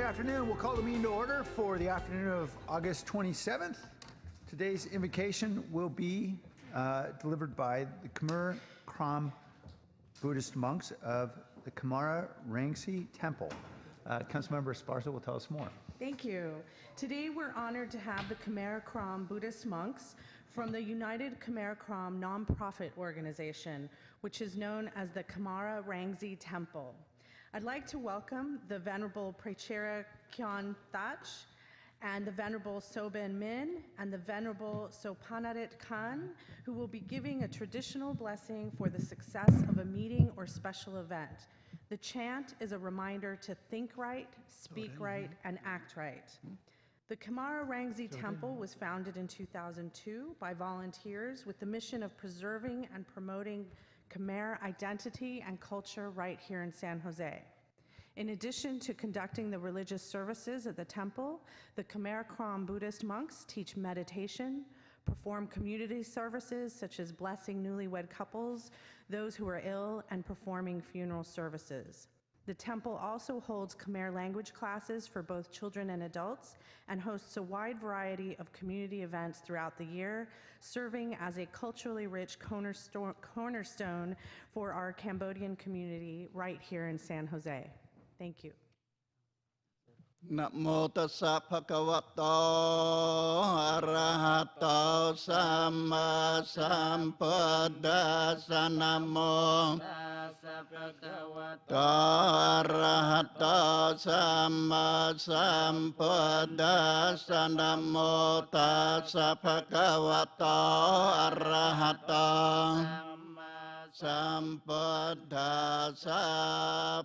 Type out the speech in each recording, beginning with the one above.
afternoon. We'll call the meeting to order for the afternoon of August 27th. Today's invocation will be delivered by the Khmer Krom Buddhist monks of the Khmer Rangsi Temple. Councilmember Esparza will tell us more. Thank you. Today we're honored to have the Khmer Krom Buddhist monks from the United Khmer Krom nonprofit organization, which is known as the Khmer Rangsi Temple. I'd like to welcome the Venerable Prachera Kyon Thach and the Venerable Soben Min and the Venerable Sopanarit Khan, who will be giving a traditional blessing for the success of a meeting or special event. The chant is a reminder to think right, speak right, and act right. The Khmer Rangsi Temple was founded in 2002 by volunteers with the mission of preserving and promoting Khmer identity and culture right here in San Jose. In addition to conducting the religious services at the temple, the Khmer Krom Buddhist monks teach meditation, perform community services such as blessing newlywed couples, those who are ill, and performing funeral services. The temple also holds Khmer language classes for both children and adults and hosts a wide variety of community events throughout the year, serving as a culturally rich cornerstone for our Cambodian community right here in San Jose. Thank you. Namo tassa bhagavato arahato samma sambuddhassa. Namo tassa bhagavato arahato samma sambuddhassa. Namo tassa bhagavato arahato Sambuddhassa.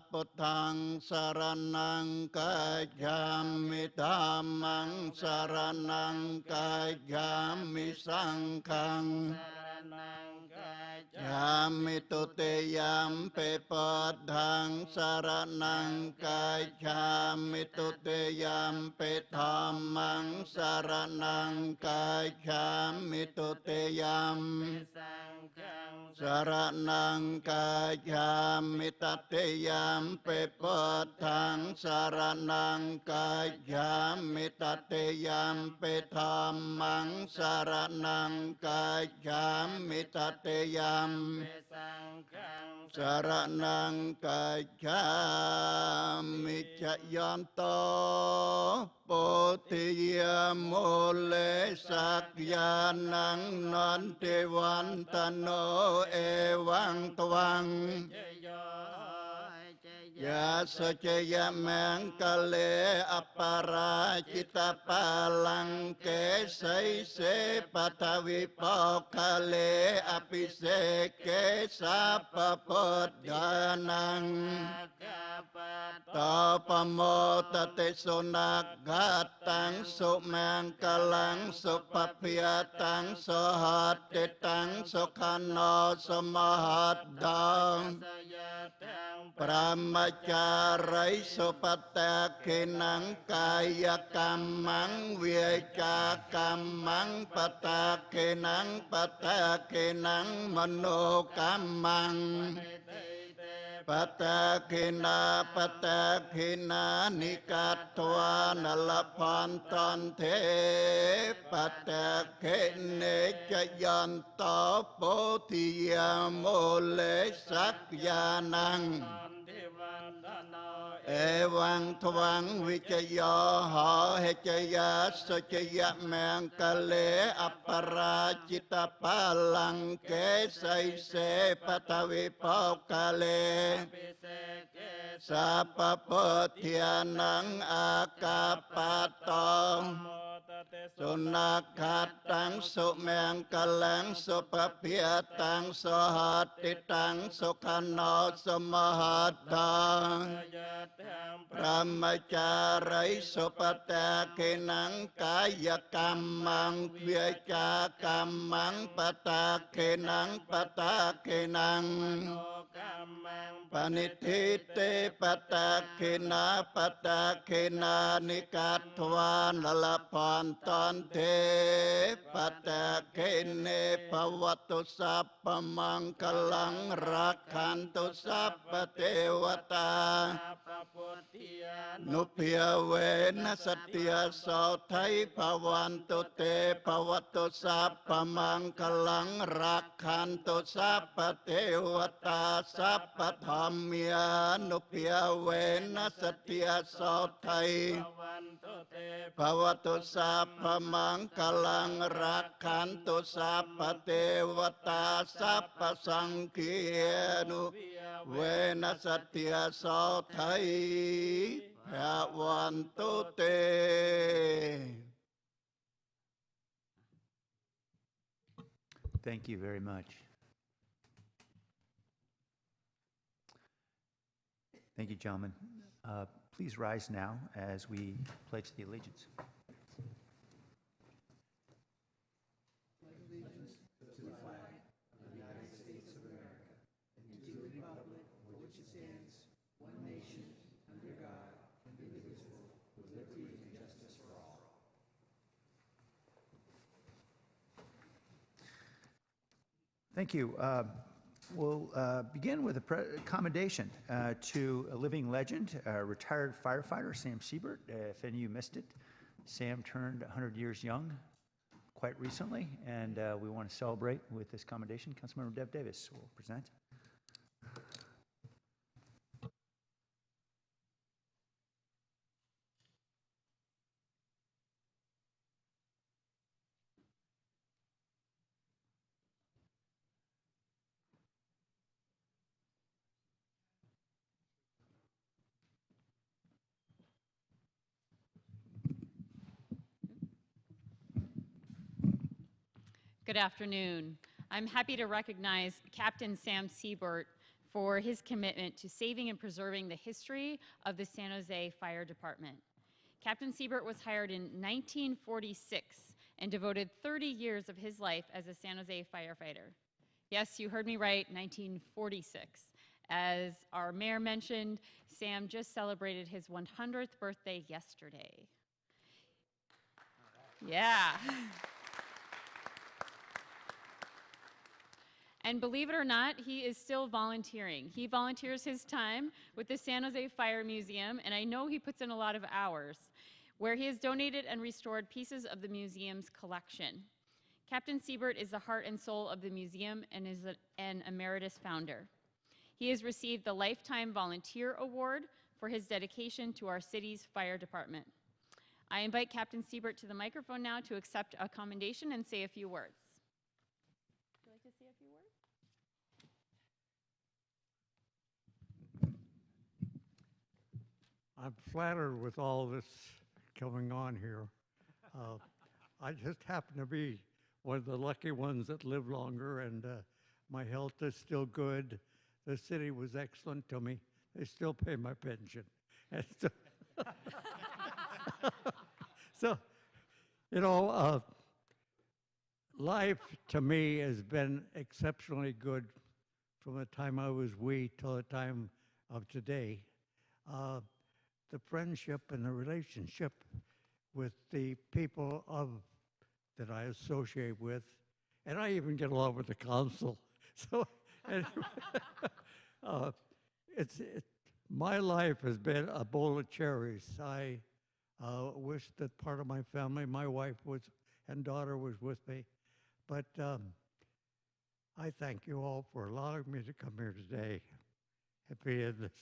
Puttang saranang gacchami, dhammang saranang gacchami, sanghang saranang gacchami, tutiyampi buddhang saranang gacchami, tutiyampi dhammang saranang gacchami, tutiyampi saranang gacchami, tatiyampi buddhang saranang gacchami, tatiyampi dhammang saranang gacchami, tatiyampi sanghang saranang gacchami. Jayanto Bodhiya mole sakyanang nantevantano evang tvang Yasa jaya mangkale aparajita palangke saise patavi pokale apiseke sapapodhanang tapamo tate sunagatang sumangkalang supapyatang sohatitang sukhano samahaddang Brahmacarai supatakinang kaya kamang vyaca kamang patakinang mano kamang patakina nikatwa nalapantante patakine jayanto bodhiya mole sakyanang Evang tvang vicaya ha hecaya sacaya mangkale aparajita palangke saise patavi pokale sapapodhyanang akapatong sunakatang sumangkalang supapyatang sohatitang sukhano samahaddang Brahmacarai supatakinang kaya kamang vyaca kamang patakinang panitite patakina nikatwa ทวานละพรตอนเทปัตตะเกเนภวตุสัพพมังคลังรักขันตุสัพพเทวตานุเพียเวนะสตติยโสไทยภวันตุเตภวตุสัพพมังคลังรักขันตุสัพพเทวตาสัพพธรรมยานุเพียเวนะสตติยโสไทยภวตุสัพพมังคลังรักขันตุสัพพเทวตาสัพพสังคีนุเวนะสตติยโสไทยภวันตุเต Thank you very much. Thank you, gentlemen. Please rise now as we pledge the allegiance. Thank you. We'll begin with a commendation to a living legend, retired firefighter Sam Siebert. If any of you missed it, Sam turned 100 years young quite recently, and we want to celebrate with this commendation. Councilmember Dev Davis will present. Good afternoon. I'm happy to recognize Captain Sam Siebert for his commitment to saving and preserving the history of the San Jose Fire Department. Captain Siebert was hired in 1946 and devoted 30 years of his life as a San Jose firefighter. Yes, you heard me right, 1946. As our mayor mentioned, Sam just celebrated his 100th birthday yesterday. Yeah. And believe it or not, he is still volunteering. He volunteers his time with the San Jose Fire Museum, and I know he puts in a lot of hours, where he has donated and restored pieces of the museum's collection. Captain Siebert is the heart and soul of the museum and is an emeritus founder. He has received the Lifetime Volunteer Award for his dedication to our city's fire department. I invite Captain Siebert to the microphone now to accept a commendation and say a few words. Would you like to say a few words? I'm flattered with all this going on here. I just happen to be one of the lucky ones that live longer, and my health is still good. The city was excellent to me. They still pay my pension. And so, so, you know, life to me has been exceptionally good from the time I was wee till the time of today. The friendship and the relationship with the people that I associate with, and I even get along with the council. So, anyway, my life has been a bowl of cherries. I wish that part of my family, my wife and daughter was with me, but I thank you all for allowing me to come here today and be in this.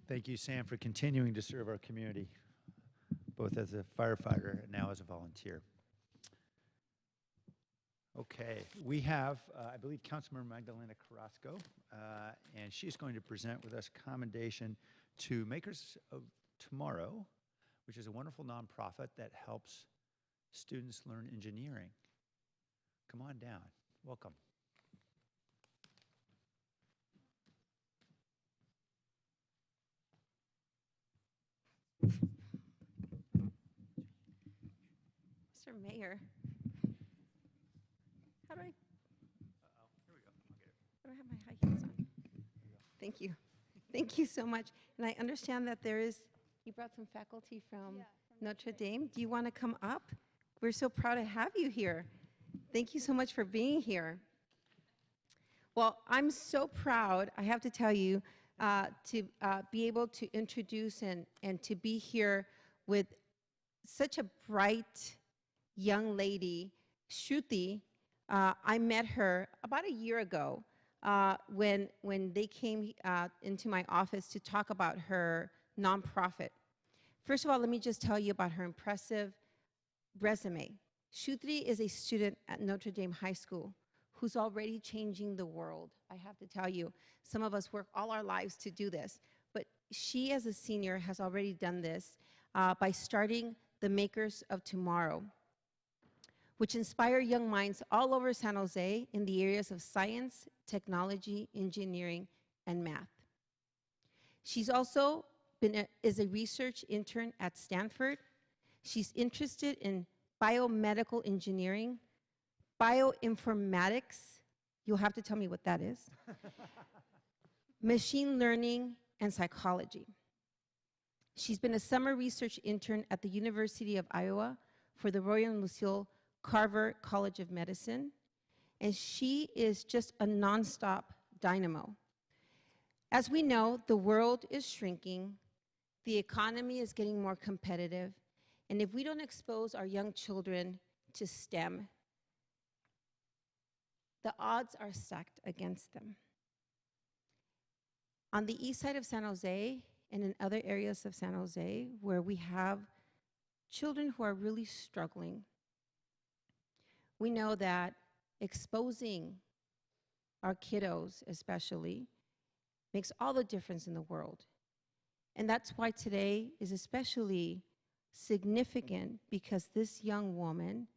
Thank you, Sam, for continuing to serve our community. both as a firefighter and now as a volunteer. Okay, we have, I believe, Councilmember Magdalena Carrasco, and she's going to present with us commendation to Makers of Tomorrow, which is a wonderful nonprofit that helps students learn engineering. Come on down. Welcome. Mr. Mayor, how do I? Here we go. I'll get it. I don't have my high heels on. Thank you. Thank you so much. And I understand that you brought some faculty from Notre Dame. Do you want to come up? We're so proud to have you here. Thank you so much for being here. Well, I'm so proud, I have to tell you, to be able to introduce and to be here with such a bright young lady, Shruti. I met her about a year ago when they came into my office to talk about her nonprofit. First of all, let me just tell you about her impressive resume. Shruti is a student at Notre Dame High School who's already changing the world. I have to tell you, some of us work all our lives to do this, but she as a senior has already done this by starting the Makers of Tomorrow, which inspire young minds all over San Jose in the areas of science, technology, engineering, and math. She's also is a research intern at Stanford. She's interested in biomedical engineering, bioinformatics, you'll have to tell me what that is, machine learning, and psychology. She's been a summer research intern at the University of Iowa for the Roy and Lucille Carver College of Medicine, and she is just a nonstop dynamo. As we know, the world is shrinking, the economy is getting more competitive, and if we don't expose our young children to STEM, the odds are stacked against them. On the east side of San Jose and in other areas of San Jose where we have children who are really struggling, we know that exposing our kiddos especially makes all the difference in the world. And that's why today is especially significant, because this young woman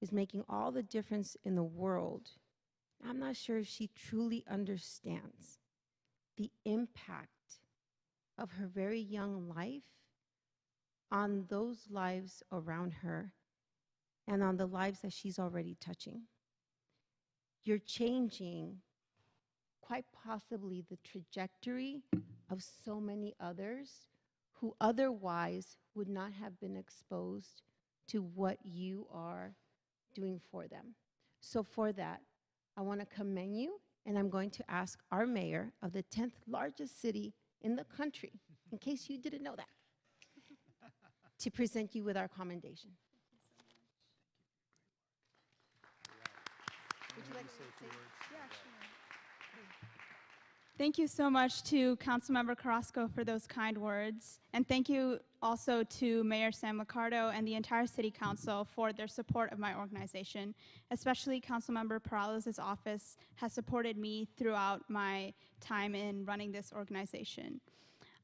is making all the difference in the world. I'm not sure if she truly understands the impact of her very young life on those lives around her and on the lives that she's already touching. You're changing quite possibly the trajectory of so many others who otherwise would not have been exposed to what you are doing for them. So for that, I want to commend you, and I'm going to ask our mayor of the 10th largest city in the country, in case you didn't know that, to present you with our commendation. Would you like to say a few words? Yeah, sure. Thank you so much to Councilmember Carrasco for those kind words. And thank you also to Mayor Sam Liccardo and the entire City Council for their support of my organization. Especially Councilmember Perales' office has supported me throughout my time in running this organization.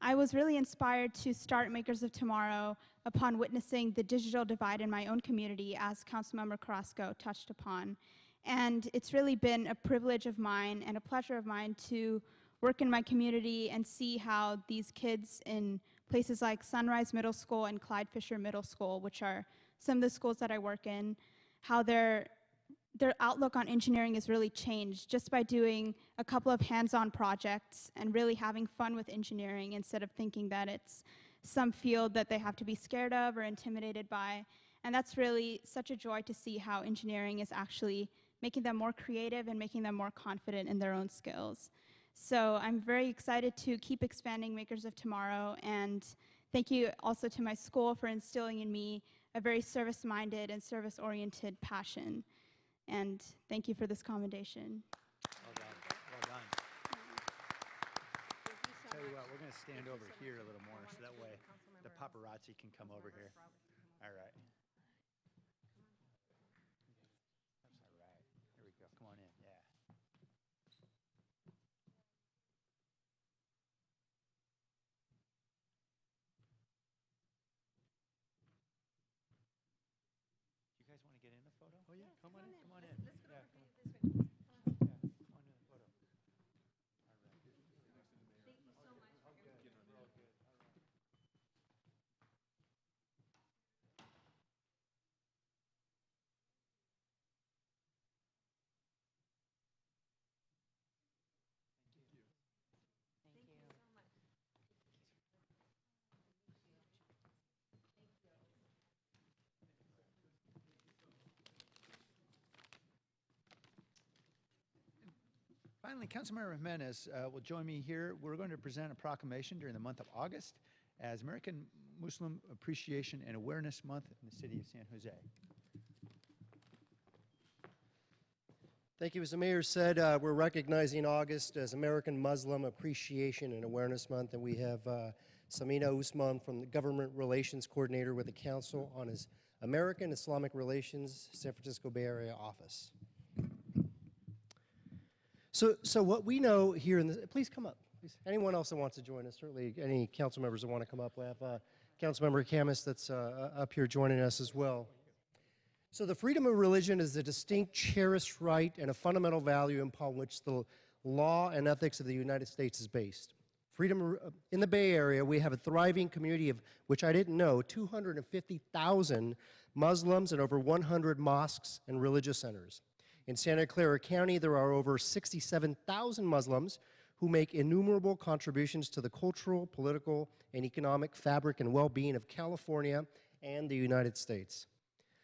I was really inspired to start Makers of Tomorrow upon witnessing the digital divide in my own community, as Councilmember Carrasco touched upon. And it's really been a privilege of mine and a pleasure of mine to work in my community and see how these kids in places like Sunrise Middle School and Clyde Fisher Middle School, which are some of the schools that I work in, how their outlook on engineering is really changed just by doing a couple of hands-on projects and really having fun with engineering instead of thinking that it's some field that they have to be scared of or intimidated by. And that's really such a joy to see how engineering is actually making them more creative and making them more confident in their own skills. So I'm very excited to keep expanding Makers of Tomorrow, and thank you also to my school for instilling in me a very service-minded and service-oriented passion. And thank you for this commendation. Well done. Well done. Thank you so much. we're gonna stand over here a little more, so that way the paparazzi can come over here. All right. That's all right. Here we go. Come on in. Yeah. You guys want to get in the photo? Oh yeah, come on in. Come on in. Yeah, come on. Yeah, come on in the photo. Finally, Councilmember Jimenez will join me here. We're going to present a proclamation during the month of August as American Muslim Appreciation and Awareness Month in the city of San Jose. Thank you. As the mayor said, we're recognizing August as American Muslim Appreciation and Awareness Month, and we have Samina Usman from the Government Relations Coordinator with the Council on his American Islamic Relations San Francisco Bay Area office. So what we know here in the, please come up. Please. Anyone else that wants to join us, certainly any council members that want to come up. We have Councilmember Camus that's up here joining us as well. So the freedom of religion is a distinct, cherished right and a fundamental value upon which the law and ethics of the United States is based. Freedom in the Bay Area, we have a thriving community of, which I didn't know, 250,000 Muslims and over 100 mosques and religious centers. In Santa Clara County, there are over 67,000 Muslims who make innumerable contributions to the cultural, political, and economic fabric and well-being of California and the United States.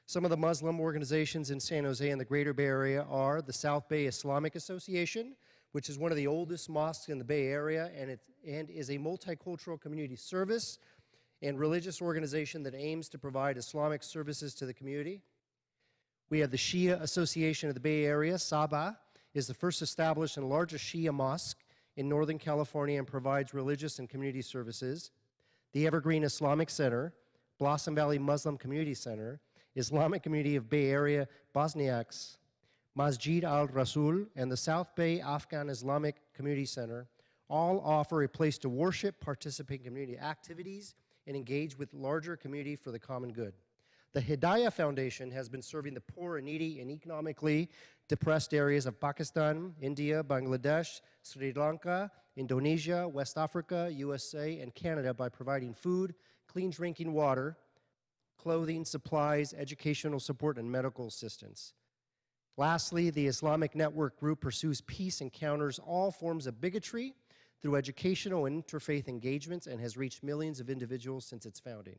Some of the Muslim organizations in San Jose and the Greater Bay Area are the South Bay Islamic Association, which is one of the oldest mosques in the Bay Area and is a multicultural community service and religious organization that aims to provide Islamic services to the community. We have the Shia Association of the Bay Area. Sabah is the first established and largest Shia mosque in Northern California and provides religious and community services. The Evergreen Islamic Center, Blossom Valley Muslim Community Center, Islamic Community of Bay Area Bosniaks, Masjid al-Rasul, and the South Bay Afghan Islamic Community Center all offer a place to worship, participate in community activities, and engage with larger community for the common good. The Hidayah Foundation has been serving the poor and needy in economically depressed areas of Pakistan, India, Bangladesh, Sri Lanka, Indonesia, West Africa, USA, and Canada by providing food, clean drinking water, clothing, supplies, educational support, and medical assistance. Lastly, the Islamic Network Group pursues peace and counters all forms of bigotry through educational and interfaith engagements and has reached millions of individuals since its founding.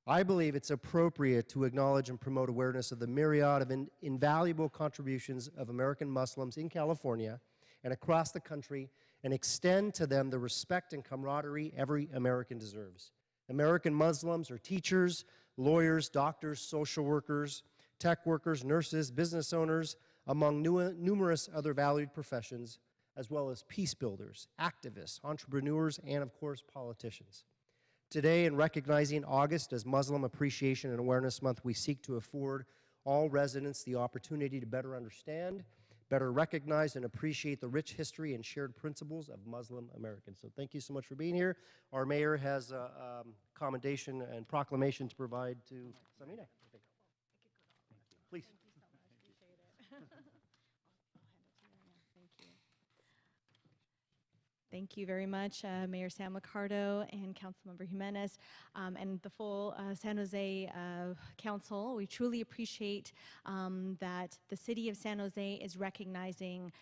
I believe it's appropriate to acknowledge and promote awareness of the myriad of invaluable contributions of American Muslims in California and across the country and extend to them the respect and camaraderie every American deserves. American Muslims are teachers, lawyers, doctors, social workers, tech workers, nurses, business owners, among numerous other valued professions, as well as peace builders, activists, entrepreneurs, and of course, politicians. Today, in recognizing August as Muslim Appreciation and Awareness Month, we seek to afford all residents the opportunity to better understand, better recognize, and appreciate the rich history and shared principles of Muslim Americans. So thank you so much for being here. Our mayor has a commendation and proclamation to provide to Samina. Please. Thank you very much, Mayor Sam Liccardo and Councilmember Jimenez, and the full San Jose Council. We truly appreciate that the City of San Jose is recognizing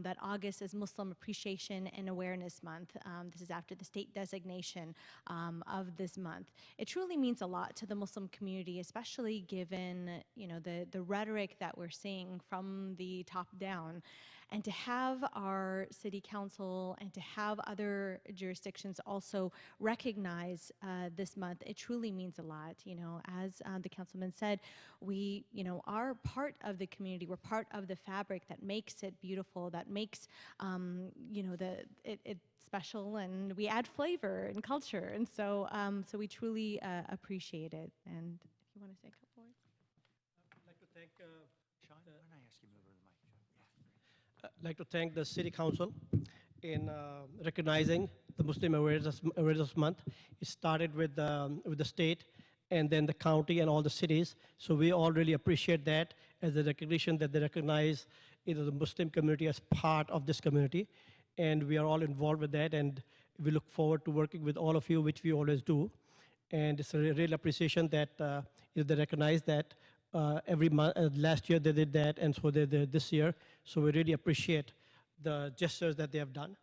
that August is Muslim Appreciation and Awareness Month. This is after the state designation of this month. It truly means a lot to the Muslim community, especially given the rhetoric that we're seeing from the top down. And to have our city council and to have other jurisdictions also recognize this month, it truly means a lot. You know, as the councilman said, we, you know, are part of the community. We're part of the fabric that makes it beautiful, that makes, you know, it special, and we add flavor and culture. And so, so we truly appreciate it. And if you want to say a couple words. I'd like to thank Sean, why don't I ask you to move over to the mic? I'd like to thank the City Council in recognizing the Muslim Awareness Month. It started with the state and then the county and all the cities. So we all really appreciate that as a recognition that they recognize, you know, the Muslim community as part of this community. And we are all involved with that, and we look forward to working with all of you, which we always do. And it's a real appreciation that you know, they recognize that every month. Last year they did that, and so they did this year. So we really appreciate the gestures that they have done.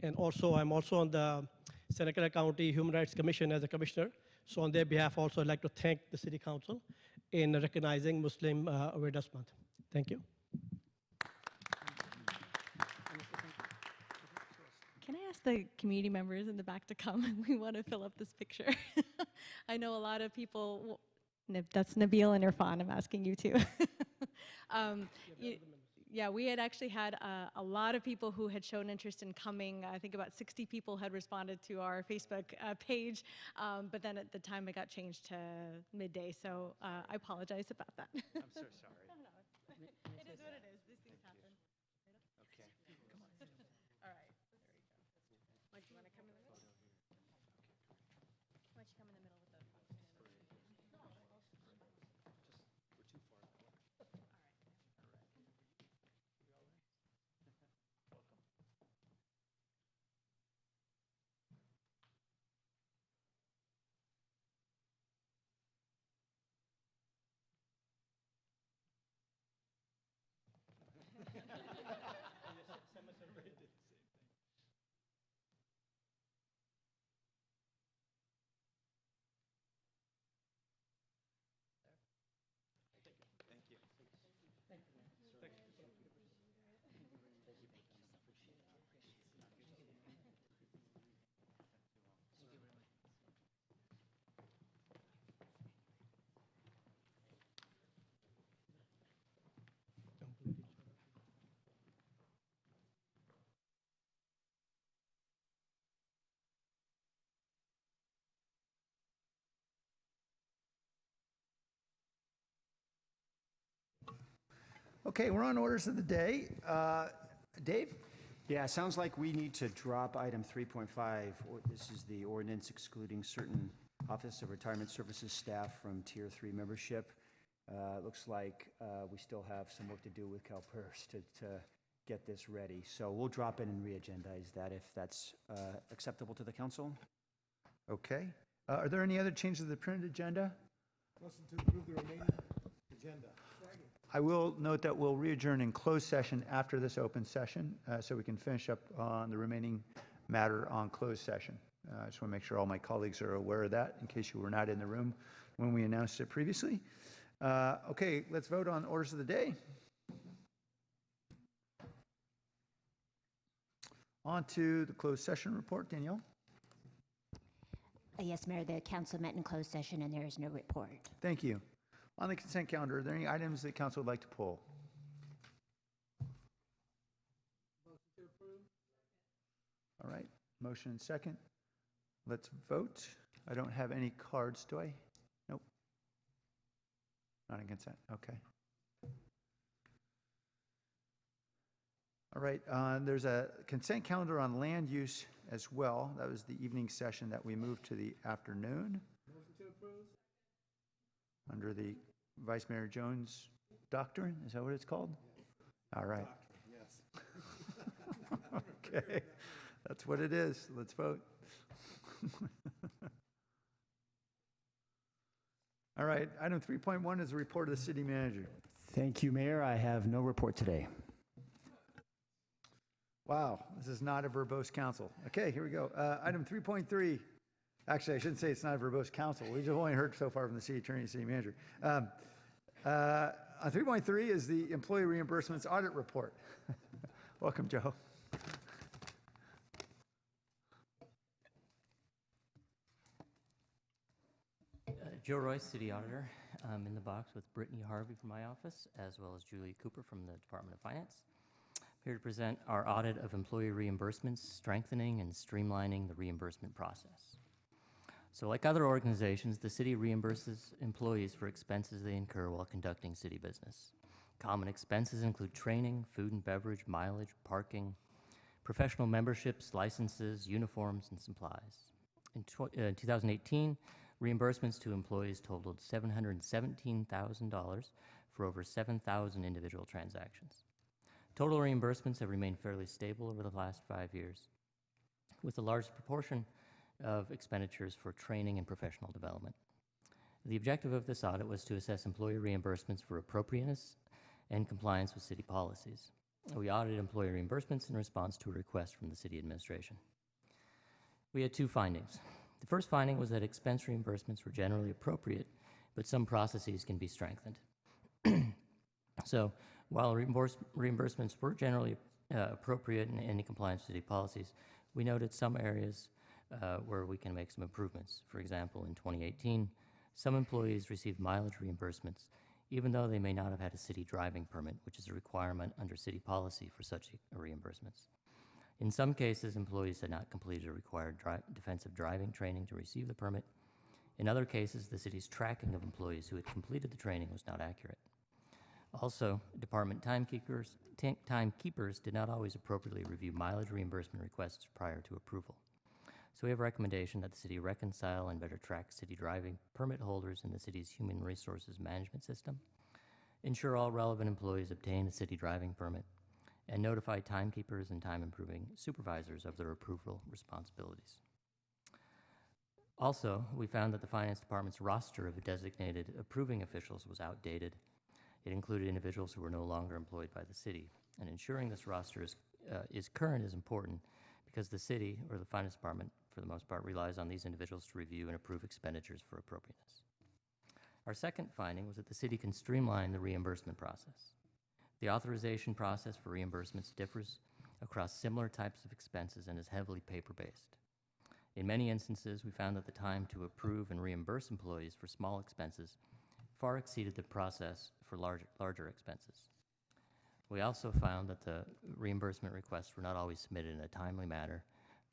And also, I'm also on the Santa Clara County Human Rights Commission as a commissioner. So on their behalf, also I'd like to thank the City Council in recognizing Muslim Awareness Month. Thank you. Can I ask the community members in the back to come? We want to fill up this picture. I know a lot of people, that's Nabil and Irfan, I'm asking you too. Yeah, we had actually had a lot of people who had shown interest in coming. I think about 60 people had responded to our Facebook page, but then at the time it got changed to midday, so I apologize about that. I'm so sorry. It is what it is. These things happen. Okay, come on. All right, there we go. Mike, do you want to come in the middle? Why don't you come in the middle with the... Okay, we're on orders of the day. Dave? Yeah, sounds like we need to drop item 3.5. This is the ordinance excluding certain Office of Retirement Services staff from Tier 3 membership. Looks like we still have some work to do with CalPERS to get this ready. So we'll drop it and re-agendize that if that's acceptable to the council. Okay. Are there any other changes to the printed agenda? Motion to approve the remaining agenda. I will note that we'll re-adjourn in closed session after this open session, so we can finish up on the remaining matter on closed session. I just want to make sure all my colleagues are aware of that in case you were not in the room when we announced it previously. Okay, let's vote on orders of the day. On to the closed session report, Danielle. Yes, Mayor, the council met in closed session and there is no report. Thank you. On the consent calendar, are there any items that council would like to pull? Motion to approve. All right, motion and second. Let's vote. I don't have any cards, do I? Nope. Not in consent, okay. All right, there's a consent calendar on land use as well. That was the evening session that we moved to the afternoon. Motion to approve. Under the Vice Mayor Jones doctrine, is that what it's called? All right. Yes. Okay, that's what it is. Let's vote. All right, item 3.1 is a report of the city manager. Thank you, Mayor. I have no report today. Wow, this is not a verbose council. Okay, here we go. Item 3.3. Actually, I shouldn't say it's not a verbose council. We've only heard so far from the city attorney and city manager. On 3.3 is the employee reimbursements audit report. Welcome, Joe. Joe Royce, City Auditor. I'm in the box with Brittany Harvey from my office, as well as Julia Cooper from the Department of Finance. I'm here to present our audit of employee reimbursements, strengthening and streamlining the reimbursement process. So like other organizations, the city reimburses employees for expenses they incur while conducting city business. Common expenses include training, food and beverage, mileage, parking, professional memberships, licenses, uniforms, and supplies. In 2018, reimbursements to employees totaled $717,000 for over 7,000 individual transactions. Total reimbursements have remained fairly stable over the last 5 years, with a large proportion of expenditures for training and professional development. The objective of this audit was to assess employee reimbursements for appropriateness and compliance with city policies. We audited employee reimbursements in response to a request from the city administration. We had 2 findings. The first finding was that expense reimbursements were generally appropriate, but some processes can be strengthened. So while reimbursements were generally appropriate and in compliance with city policies, we noted some areas where we can make some improvements. For example, in 2018, some employees received mileage reimbursements, even though they may not have had a city driving permit, which is a requirement under city policy for such reimbursements. In some cases, employees had not completed a required defensive driving training to receive the permit. In other cases, the city's tracking of employees who had completed the training was not accurate. Also, department timekeepers did not always appropriately review mileage reimbursement requests prior to approval. So we have a recommendation that the city reconcile and better track city driving permit holders in the city's human resources management system, ensure all relevant employees obtain a city driving permit, and notify timekeepers and time-improving supervisors of their approval responsibilities. Also, we found that the Finance Department's roster of designated approving officials was outdated. It included individuals who were no longer employed by the city, and ensuring this roster is current is important because the city, or the Finance Department, for the most part, relies on these individuals to review and approve expenditures for appropriateness. Our second finding was that the city can streamline the reimbursement process. The authorization process for reimbursements differs across similar types of expenses and is heavily paper-based. In many instances, we found that the time to approve and reimburse employees for small expenses far exceeded the process for larger expenses. We also found that the reimbursement requests were not always submitted in a timely manner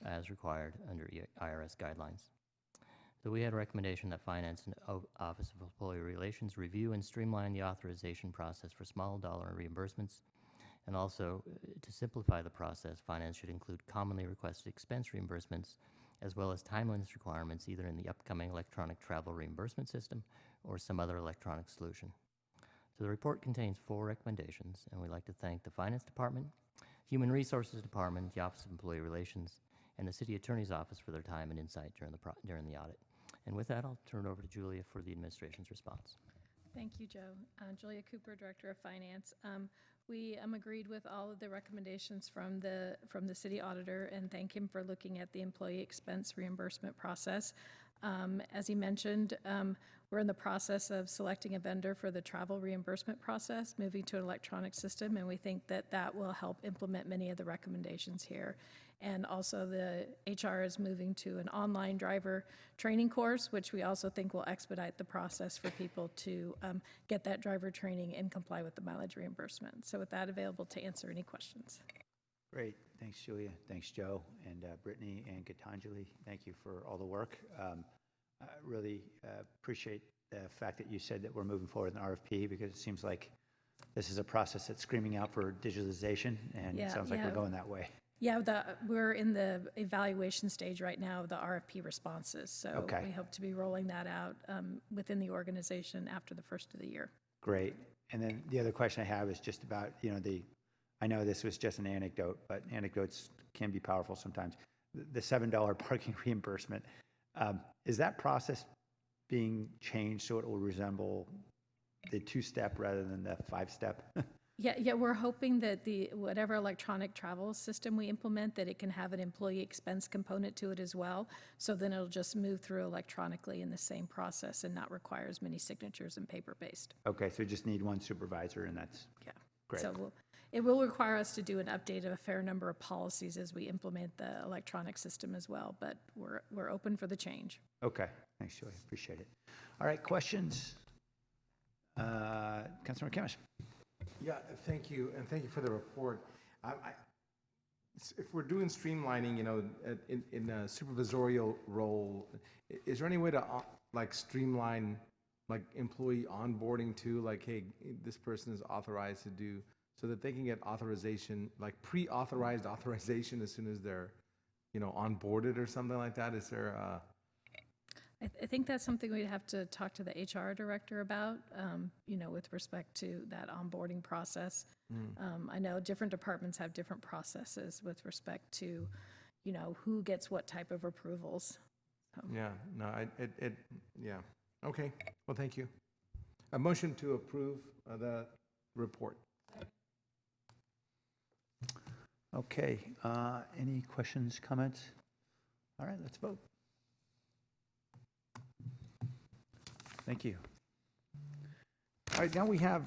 as required under IRS guidelines. So we had a recommendation that Finance and Office of Employee Relations review and streamline the authorization process for small dollar reimbursements, and also to simplify the process, Finance should include commonly requested expense reimbursements as well as timeliness requirements either in the upcoming electronic travel reimbursement system or some other electronic solution. So the report contains 4 recommendations, and we'd like to thank the Finance Department, Human Resources Department, the Office of Employee Relations, and the City Attorney's Office for their time and insight during the audit. And with that, I'll turn it over to Julia for the administration's response. Thank you, Joe. Julia Cooper, Director of Finance. We agreed with all of the recommendations from the city auditor and thank him for looking at the employee expense reimbursement process. As he mentioned, we're in the process of selecting a vendor for the travel reimbursement process, moving to an electronic system, and we think that that will help implement many of the recommendations here. And also the HR is moving to an online driver training course, which we also think will expedite the process for people to get that driver training and comply with the mileage reimbursement. So with that, available to answer any questions. Great. Thanks, Julia. Thanks, Joe, and Brittany and Gitanjali. Thank you for all the work. I really appreciate the fact that you said that we're moving forward in the RFP because it seems like this is a process that's screaming out for digitalization, and it sounds like we're going that way. Yeah, we're in the evaluation stage right now of the RFP responses. So we hope to be rolling that out within the organization after the first of the year. Great. And then the other question I have is just about, I know this was just an anecdote, but anecdotes can be powerful sometimes. The $7 parking reimbursement, is that process being changed so it will resemble the 2-step rather than the 5-step? Yeah, we're hoping that whatever electronic travel system we implement, that it can have an employee expense component to it as well. So then it'll just move through electronically in the same process and not require as many signatures and paper-based. Okay, so you just need one supervisor, and that's great. So it will require us to do an update of a fair number of policies as we implement the electronic system as well, but we're open for the change. Okay, thanks, Julie, appreciate it. All right, questions? Councilmember Camus. Yeah, thank you, and thank you for the report. If we're doing streamlining, you know, in a supervisorial role, is there any way to like streamline like employee onboarding too? Like, hey, this person is authorized to do, so that they can get authorization, like pre-authorized authorization as soon as they're, you know, onboarded or something like that? Is there I think that's something we'd have to talk to the HR director about, you know, with respect to that onboarding process. I know different departments have different processes with respect to, you know, who gets what type of approvals. Yeah, no, yeah. Okay, well, thank you. A motion to approve the report. Okay, any questions, comments? All right, let's vote. Thank you. All right, now we have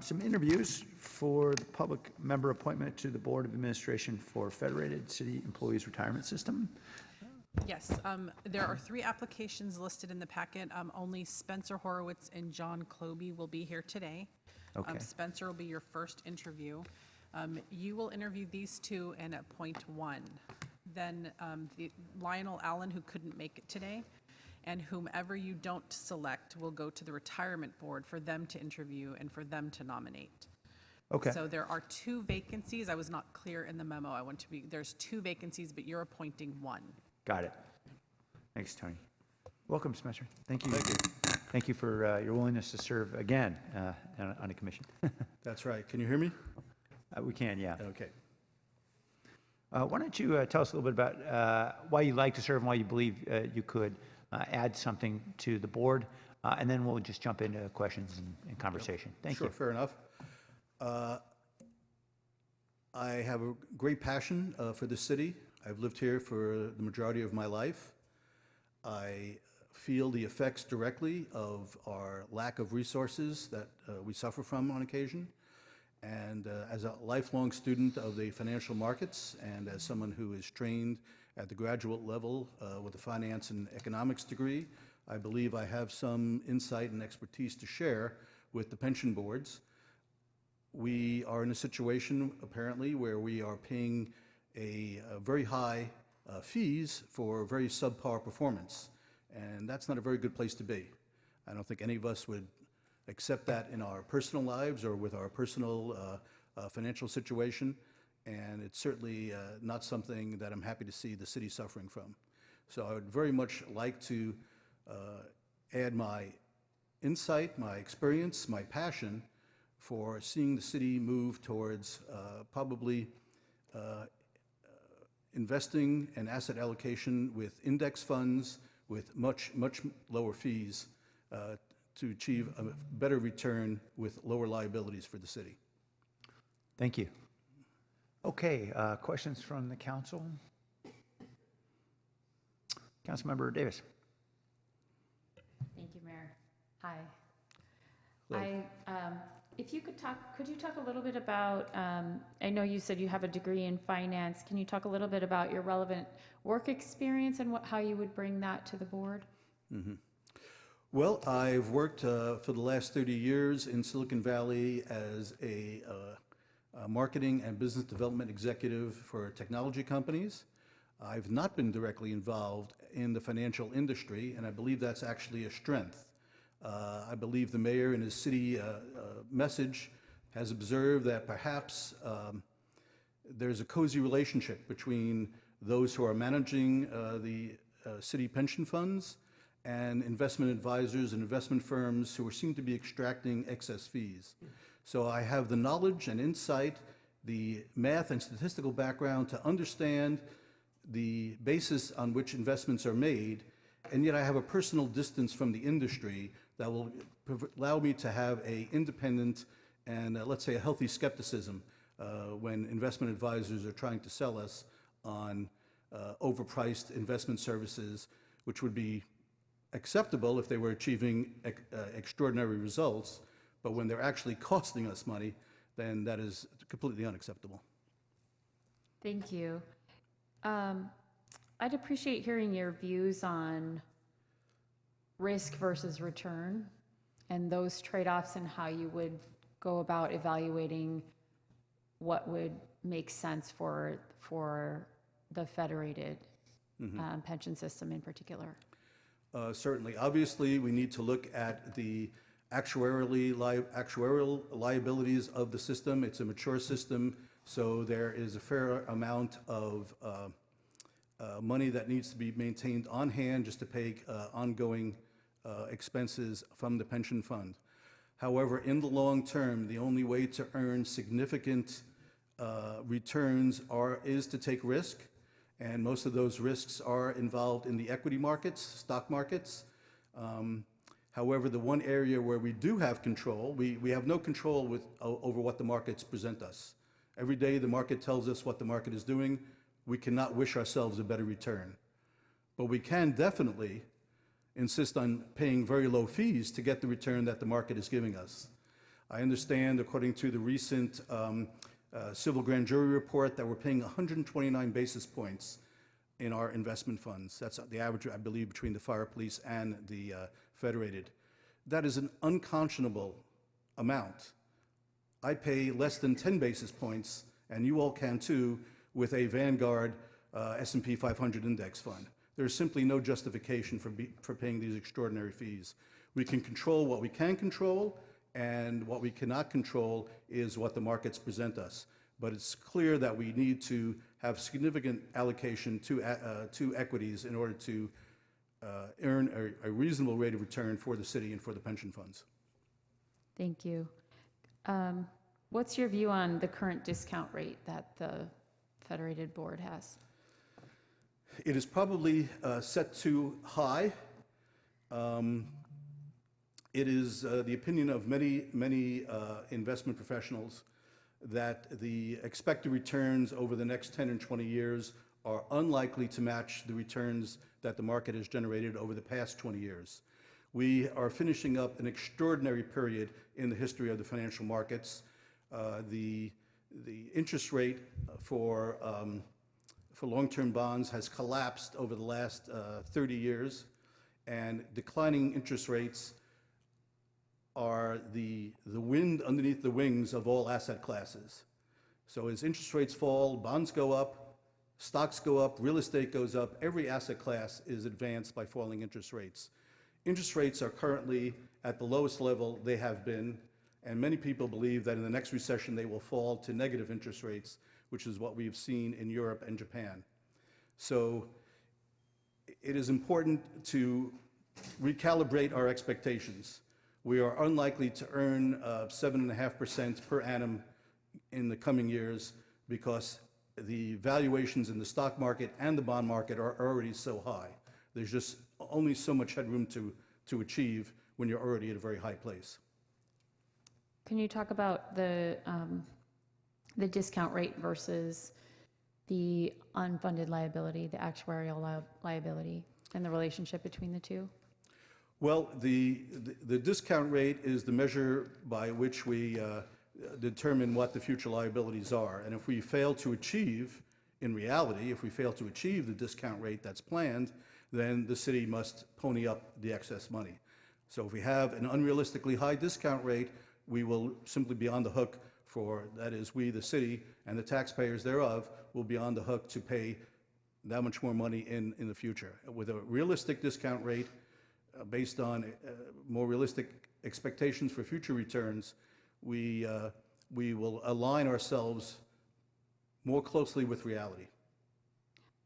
some interviews for the public member appointment to the Board of Administration for Federated City Employees Retirement System. Yes, there are 3 applications listed in the packet. Only Spencer Horowitz and John Kloby will be here today. Okay. Spencer will be your first interview. You will interview these 2 and appoint 1. Then Lionel Allen, who couldn't make it today, and whomever you don't select will go to the retirement board for them to interview and for them to nominate. Okay. So there are 2 vacancies. I was not clear in the memo. I want to be, there's 2 vacancies, but you're appointing 1. Got it. Thanks, Tony. Welcome, Spencer. Thank you. Thank you. Thank you for your willingness to serve again on a commission. That's right. Can you hear me? We can, yeah. Okay. Why don't you tell us a little bit about why you like to serve and why you believe you could add something to the board, and then we'll just jump into questions and conversation. Thank you. Sure, fair enough. I have a great passion for the city. I've lived here for the majority of my life. I feel the effects directly of our lack of resources that we suffer from on occasion. And as a lifelong student of the financial markets and as someone who is trained at the graduate level with a finance and economics degree, I believe I have some insight and expertise to share with the pension boards. We are in a situation, apparently, where we are paying a very high fees for very subpar performance, and that's not a very good place to be. I don't think any of us would accept that in our personal lives or with our personal financial situation, and it's certainly not something that I'm happy to see the city suffering from. So I would very much like to add my insight, my experience, my passion for seeing the city move towards probably investing and asset allocation with index funds with much lower fees to achieve a better return with lower liabilities for the city. Thank you. Okay, questions from the council? Councilmember Davis. Thank you, Mayor. Hi. Hello. If you could you talk a little bit about, I know you said you have a degree in finance. Can you talk a little bit about your relevant work experience and how you would bring that to the board? Mm-hmm. Well, I've worked for the last 30 years in Silicon Valley as a marketing and business development executive for technology companies. I've not been directly involved in the financial industry, and I believe that's actually a strength. I believe the mayor in his city message has observed that perhaps there's a cozy relationship between those who are managing the city pension funds and investment advisors and investment firms who seem to be extracting excess fees. So I have the knowledge and insight, the math and statistical background to understand the basis on which investments are made, and yet I have a personal distance from the industry that will allow me to have an independent and, let's say, a healthy skepticism when investment advisors are trying to sell us on overpriced investment services, which would be acceptable if they were achieving extraordinary results, but when they're actually costing us money, then that is completely unacceptable. Thank you. I'd appreciate hearing your views on risk versus return and those trade-offs and how you would go about evaluating what would make sense for the federated pension system in particular. Certainly. Obviously, we need to look at the actuarial liabilities of the system. It's a mature system, so there is a fair amount of money that needs to be maintained on hand just to pay ongoing expenses from the pension fund. However, in the long term, the only way to earn significant returns is to take risk, and most of those risks are involved in the equity markets, stock markets. However, the one area where we do have control, we have no control over what the markets present us. Every day the market tells us what the market is doing. We cannot wish ourselves a better return. But we can definitely insist on paying very low fees to get the return that the market is giving us. I understand, according to the recent civil grand jury report, that we're paying 129 basis points in our investment funds. That's the average, I believe, between the fire police and the federated. That is an unconscionable amount. I pay less than 10 basis points, and you all can too, with a Vanguard S&P 500 index fund. There's simply no justification for paying these extraordinary fees. We can control what we can control, and what we cannot control is what the markets present us. But it's clear that we need to have significant allocation to equities in order to earn a reasonable rate of return for the city and for the pension funds. Thank you. What's your view on the current discount rate that the Federated Board has? It is probably set too high. It is the opinion of many investment professionals that the expected returns over the next 10 and 20 years are unlikely to match the returns that the market has generated over the past 20 years. We are finishing up an extraordinary period in the history of the financial markets. The interest rate for long-term bonds has collapsed over the last 30 years, and declining interest rates are the wind underneath the wings of all asset classes. So as interest rates fall, bonds go up, stocks go up, real estate goes up, every asset class is advanced by falling interest rates. Interest rates are currently at the lowest level they have been, and many people believe that in the next recession they will fall to negative interest rates, which is what we've seen in Europe and Japan. So it is important to recalibrate our expectations. We are unlikely to earn 7.5% per annum in the coming years because the valuations in the stock market and the bond market are already so high. There's just only so much headroom to achieve when you're already at a very high place. Can you talk about the discount rate versus the unfunded liability, the actuarial liability, and the relationship between the two? Well, the discount rate is the measure by which we determine what the future liabilities are. And if we fail to achieve, in reality, if we fail to achieve the discount rate that's planned, then the city must pony up the excess money. So if we have an unrealistically high discount rate, we will simply be on the hook for, that is, we, the city, and the taxpayers thereof, will be on the hook to pay that much more money in the future. With a realistic discount rate, based on more realistic expectations for future returns, we will align ourselves more closely with reality.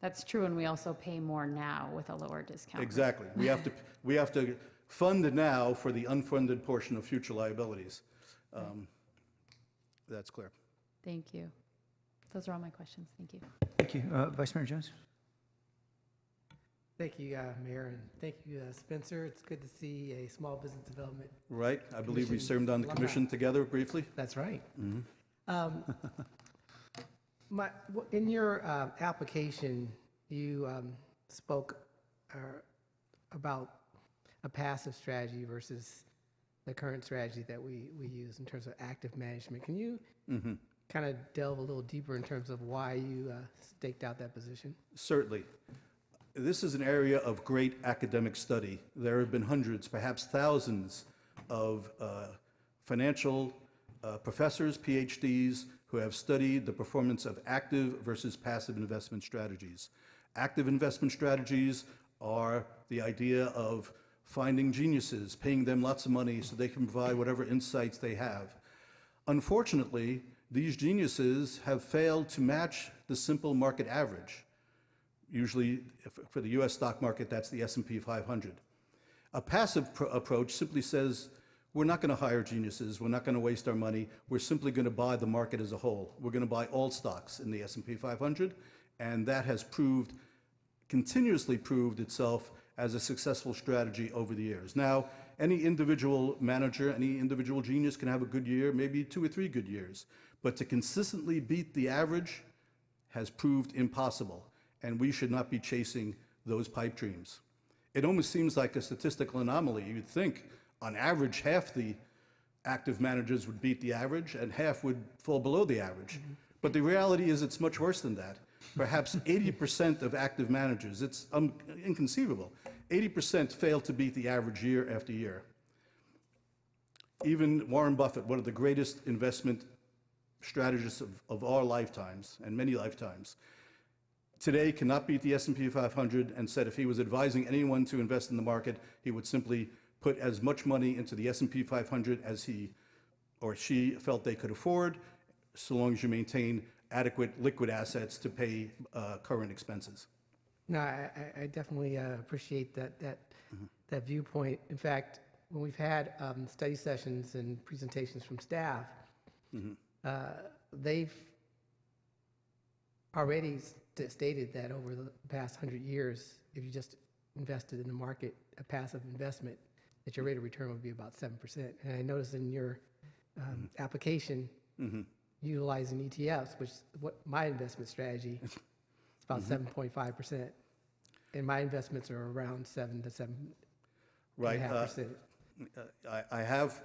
That's true, and we also pay more now with a lower discount rate. Exactly. We have to fund now for the unfunded portion of future liabilities. That's clear. Thank you. Those are all my questions. Thank you. Thank you. Vice Mayor Jones? Thank you, Mayor, and thank you, Spencer. It's good to see a small business development. Right. I believe we Commission served on the alumni. commission together briefly. That's right. Mm-hmm. In your application, you spoke about a passive strategy versus the current strategy that we use in terms of active management. Can you Mm-hmm. kind of delve a little deeper in terms of why you staked out that position? Certainly. This is an area of great academic study. There have been hundreds, perhaps thousands, of financial professors, PhDs, who have studied the performance of active versus passive investment strategies. Active investment strategies are the idea of finding geniuses, paying them lots of money so they can provide whatever insights they have. Unfortunately, these geniuses have failed to match the simple market average. Usually, for the US stock market, that's the S&P 500. A passive approach simply says, we're not going to hire geniuses, we're not going to waste our money, we're simply going to buy the market as a whole. We're going to buy all stocks in the S&P 500, and that has continuously proved itself as a successful strategy over the years. Now, any individual manager, any individual genius can have a good year, maybe 2 or 3 good years, but to consistently beat the average has proved impossible, and we should not be chasing those pipe dreams. It almost seems like a statistical anomaly. You'd think, on average, half the active managers would beat the average and half would fall below the average. But the reality is it's much worse than that. Perhaps 80% of active managers, it's inconceivable, 80% fail to beat the average year after year. Even Warren Buffett, one of the greatest investment strategists of our lifetimes, and many lifetimes, today cannot beat the S&P 500, and said if he was advising anyone to invest in the market, he would simply put as much money into the S&P 500 as he or she felt they could afford, so long as you maintain adequate liquid assets to pay current expenses. No, I definitely appreciate that viewpoint. In fact, when we've had study sessions and presentations from staff, they've already stated that over the past 100 years, if you just invested in the market, a passive investment, that your rate of return would be about 7%. And I noticed in your application, utilizing ETFs, which is what my investment strategy, it's about 7.5%. And my investments are around 7 to 7.5%. Right. I have,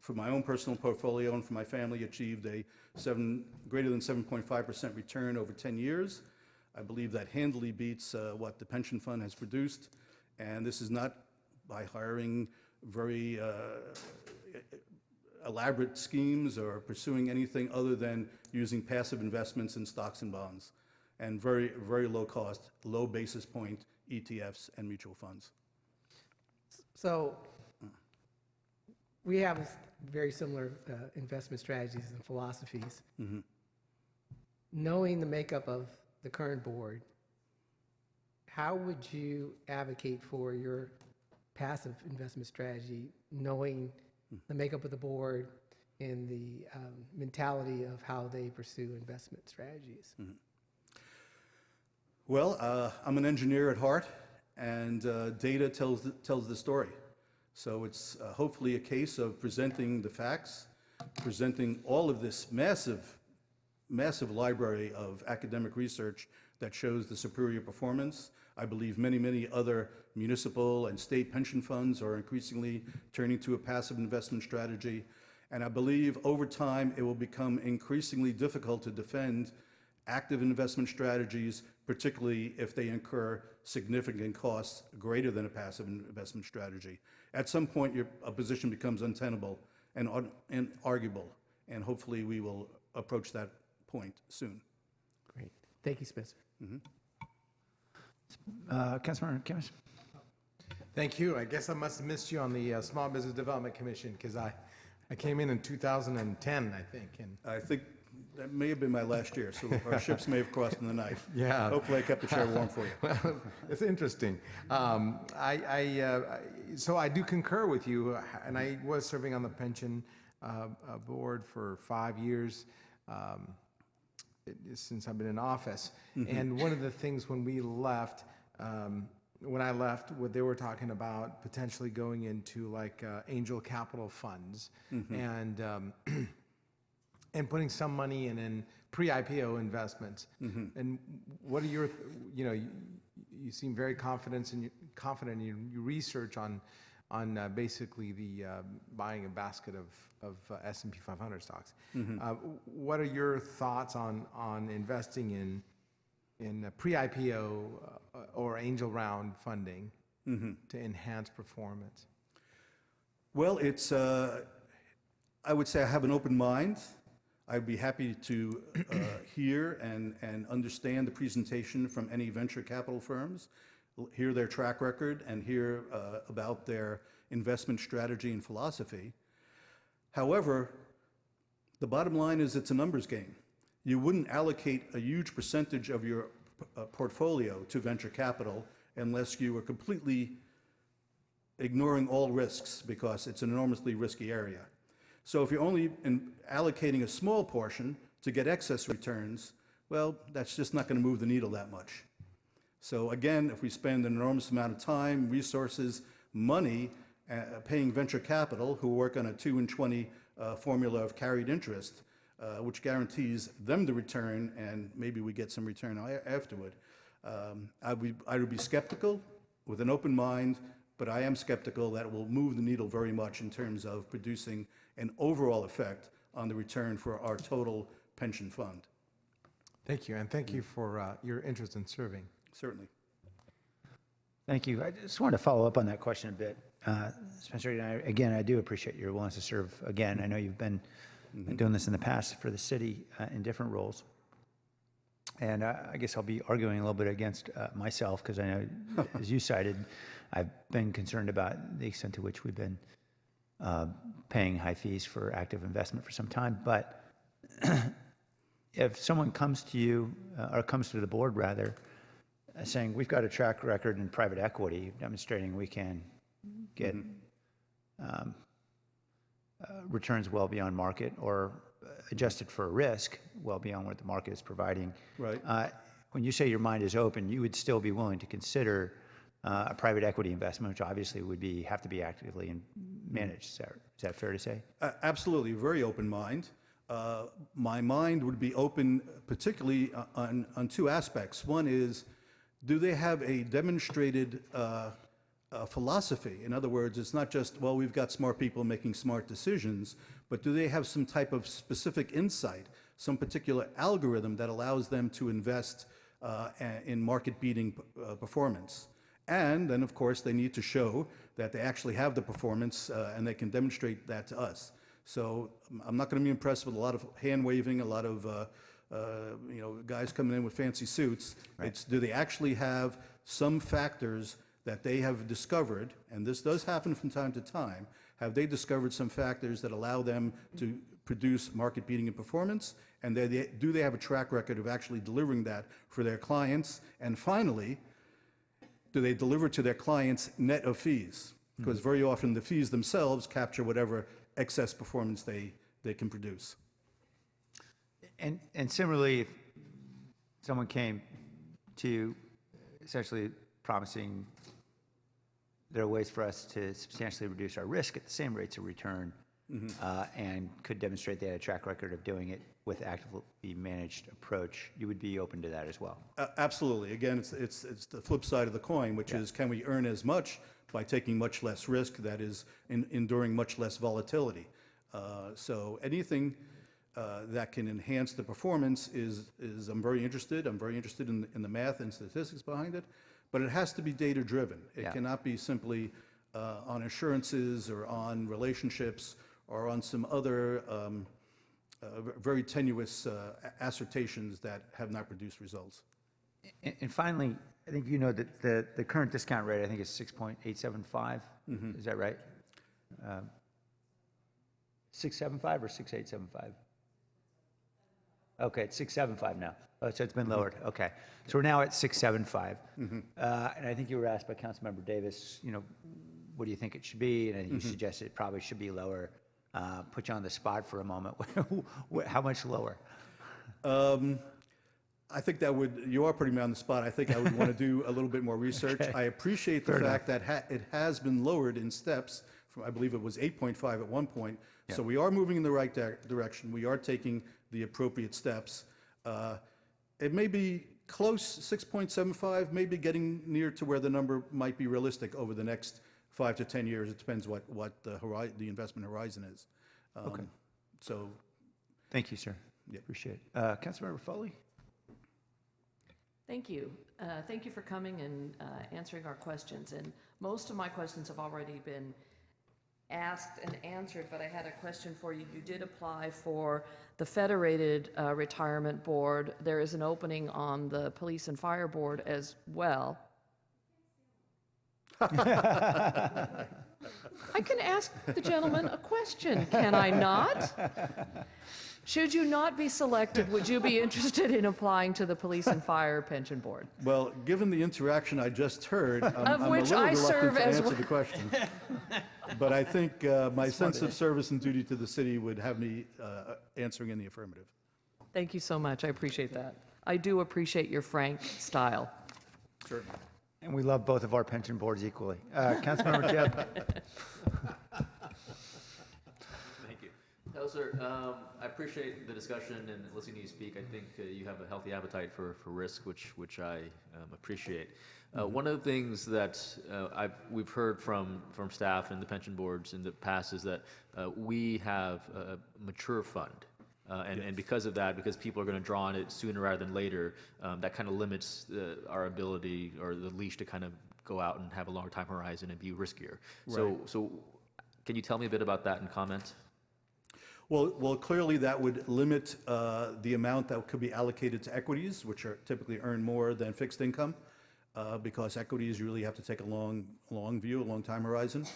for my own personal portfolio and for my family, achieved a greater than 7.5% return over 10 years. I believe that handily beats what the pension fund has produced. And this is not by hiring very elaborate schemes or pursuing anything other than using passive investments in stocks and bonds, and very, very low cost, low basis point ETFs and mutual funds. So we have very similar investment strategies and philosophies. Knowing the makeup of the current board, how would you advocate for your passive investment strategy, knowing the makeup of the board and the mentality of how they pursue investment strategies? Well, I'm an engineer at heart, and data tells the story. So it's hopefully a case of presenting the facts, presenting all of this massive library of academic research that shows the superior performance. I believe many, many other municipal and state pension funds are increasingly turning to a passive investment strategy. And I believe over time it will become increasingly difficult to defend active investment strategies, particularly if they incur significant costs greater than a passive investment strategy. At some point, a position becomes untenable and inarguable, and hopefully we will approach that point soon. Great. Thank you, Spencer. Councilmember Camus. Thank you. I guess I must have missed you on the Small Business Development Commission, because I came in 2010, I think. And I think that may have been my last year, so our ships may have crossed in the night. Yeah. Hopefully I kept the chair warm for you. Well, it's interesting. So I do concur with you, and I was serving on the pension board for 5 years since I've been in office. And one of the things when we left, when I left, what they were talking about potentially going into like angel capital funds and putting some money in pre-IPO investments. And what are your, you seem very confident in your research on basically the buying a basket of S&P 500 stocks. Mhm. What are your thoughts on investing in pre-IPO or angel round funding Mhm. to enhance performance? Well, it's, I would say I have an open mind. I'd be happy to hear and understand the presentation from any venture capital firms, hear their track record, and hear about their investment strategy and philosophy. However, the bottom line is it's a numbers game. You wouldn't allocate a huge percentage of your portfolio to venture capital unless you were completely ignoring all risks, because it's an enormously risky area. So if you're only allocating a small portion to get excess returns, well, that's just not going to move the needle that much. So again, if we spend an enormous amount of time, resources, money, paying venture capital, who work on a 2 and 20 formula of carried interest, which guarantees them the return, and maybe we get some return afterward, I would be skeptical with an open mind, but I am skeptical that it will move the needle very much in terms of producing an overall effect on the return for our total pension fund. Thank you, and thank you for your interest in serving. Certainly. Thank you. I just wanted to follow up on that question a bit. Spencer, again, I do appreciate your willingness to serve again. I know you've been doing this in the past for the city in different roles. And I guess I'll be arguing a little bit against myself, because I know, as you cited, I've been concerned about the extent to which we've been paying high fees for active investment for some time. But if someone comes to you, or comes to the board rather, saying we've got a track record in private equity demonstrating we can get returns well beyond market, or adjusted for risk well beyond what the market is providing. Right. When you say your mind is open, you would still be willing to consider a private equity investment, which obviously would have to be actively managed. Is that fair to say? Absolutely, very open mind. My mind would be open particularly on two aspects. One is, do they have a demonstrated philosophy? In other words, it's not just, well, we've got smart people making smart decisions, but do they have some type of specific insight, some particular algorithm that allows them to invest in market-beating performance? And then, of course, they need to show that they actually have the performance and they can demonstrate that to us. So I'm not going to be impressed with a lot of hand-waving, a lot of guys coming in with fancy suits. Right. It's, do they actually have some factors that they have discovered, and this does happen from time to time, have they discovered some factors that allow them to produce market-beating performance, and do they have a track record of actually delivering that for their clients? And finally, do they deliver to their clients net of fees? Because very often the fees themselves capture whatever excess performance they can produce. And similarly, if someone came to you essentially promising there are ways for us to substantially reduce our risk at the same rates of return, and could demonstrate they had a track record of doing it with actively managed approach, you would be open to that as well? Absolutely. Again, it's the flip side of the coin, which is, can we earn as much by taking much less risk, that is, enduring much less volatility? So anything that can enhance the performance is I'm very interested. I'm very interested in the math and statistics behind it, but it has to be data-driven. It cannot be simply on assurances or on relationships or on some other very tenuous assertions that have not produced results. And finally, I think you know that the current discount rate, I think, is 6.875. Is that right? 675 or 6875? Okay, it's 675 now. Oh, so it's been lowered. Okay, so we're now at 675. And I think you were asked by Councilmember Davis, what do you think it should be? And I think you suggested it probably should be lower. Put you on the spot for a moment. How much lower? I think you are putting me on the spot. I think I would want to do a little bit more research. Okay. I appreciate the fact that it has been lowered in steps from, I believe it was 8.5 at one point. So we are moving in the right direction. We are taking the appropriate steps. It may be close, 6.75, maybe getting near to where the number might be realistic over the next 5 to 10 years. It depends what the investment horizon is. Okay. So, Thank you, sir. Yeah. Appreciate it. Councilmember Foley? Thank you. Thank you for coming and answering our questions. And most of my questions have already been asked and answered, but I had a question for you. You did apply for the Federated Retirement Board. There is an opening on the Police and Fire Board as well. I can ask the gentleman a question, can I not? Should you not be selected, would you be interested in applying to the Police and Fire Pension Board? well, given the interaction I just heard, I'm a which little I serve reluctant to as answer well. the question. But I think my sense of service and duty to the city would have me answering in the affirmative. Thank you so much. I appreciate that. I do appreciate your frank style. Certainly. And we love both of our pension boards equally. Councilmember Jeb? Thank you. No, sir, I appreciate the discussion and listening to you speak. I think you have a healthy appetite for risk, which I appreciate. One of the things that we've heard from staff and the pension boards in the past is that we have a mature fund. And because of that, because people are going to draw on it sooner rather than later, that kind of limits our ability or the leash to kind of go out and have a longer time horizon and be riskier. Right. So can you tell me a bit about that and comment? Well, clearly that would limit the amount that could be allocated to equities, which are typically earn more than fixed income, because equities you really have to take a long view, a long time horizon.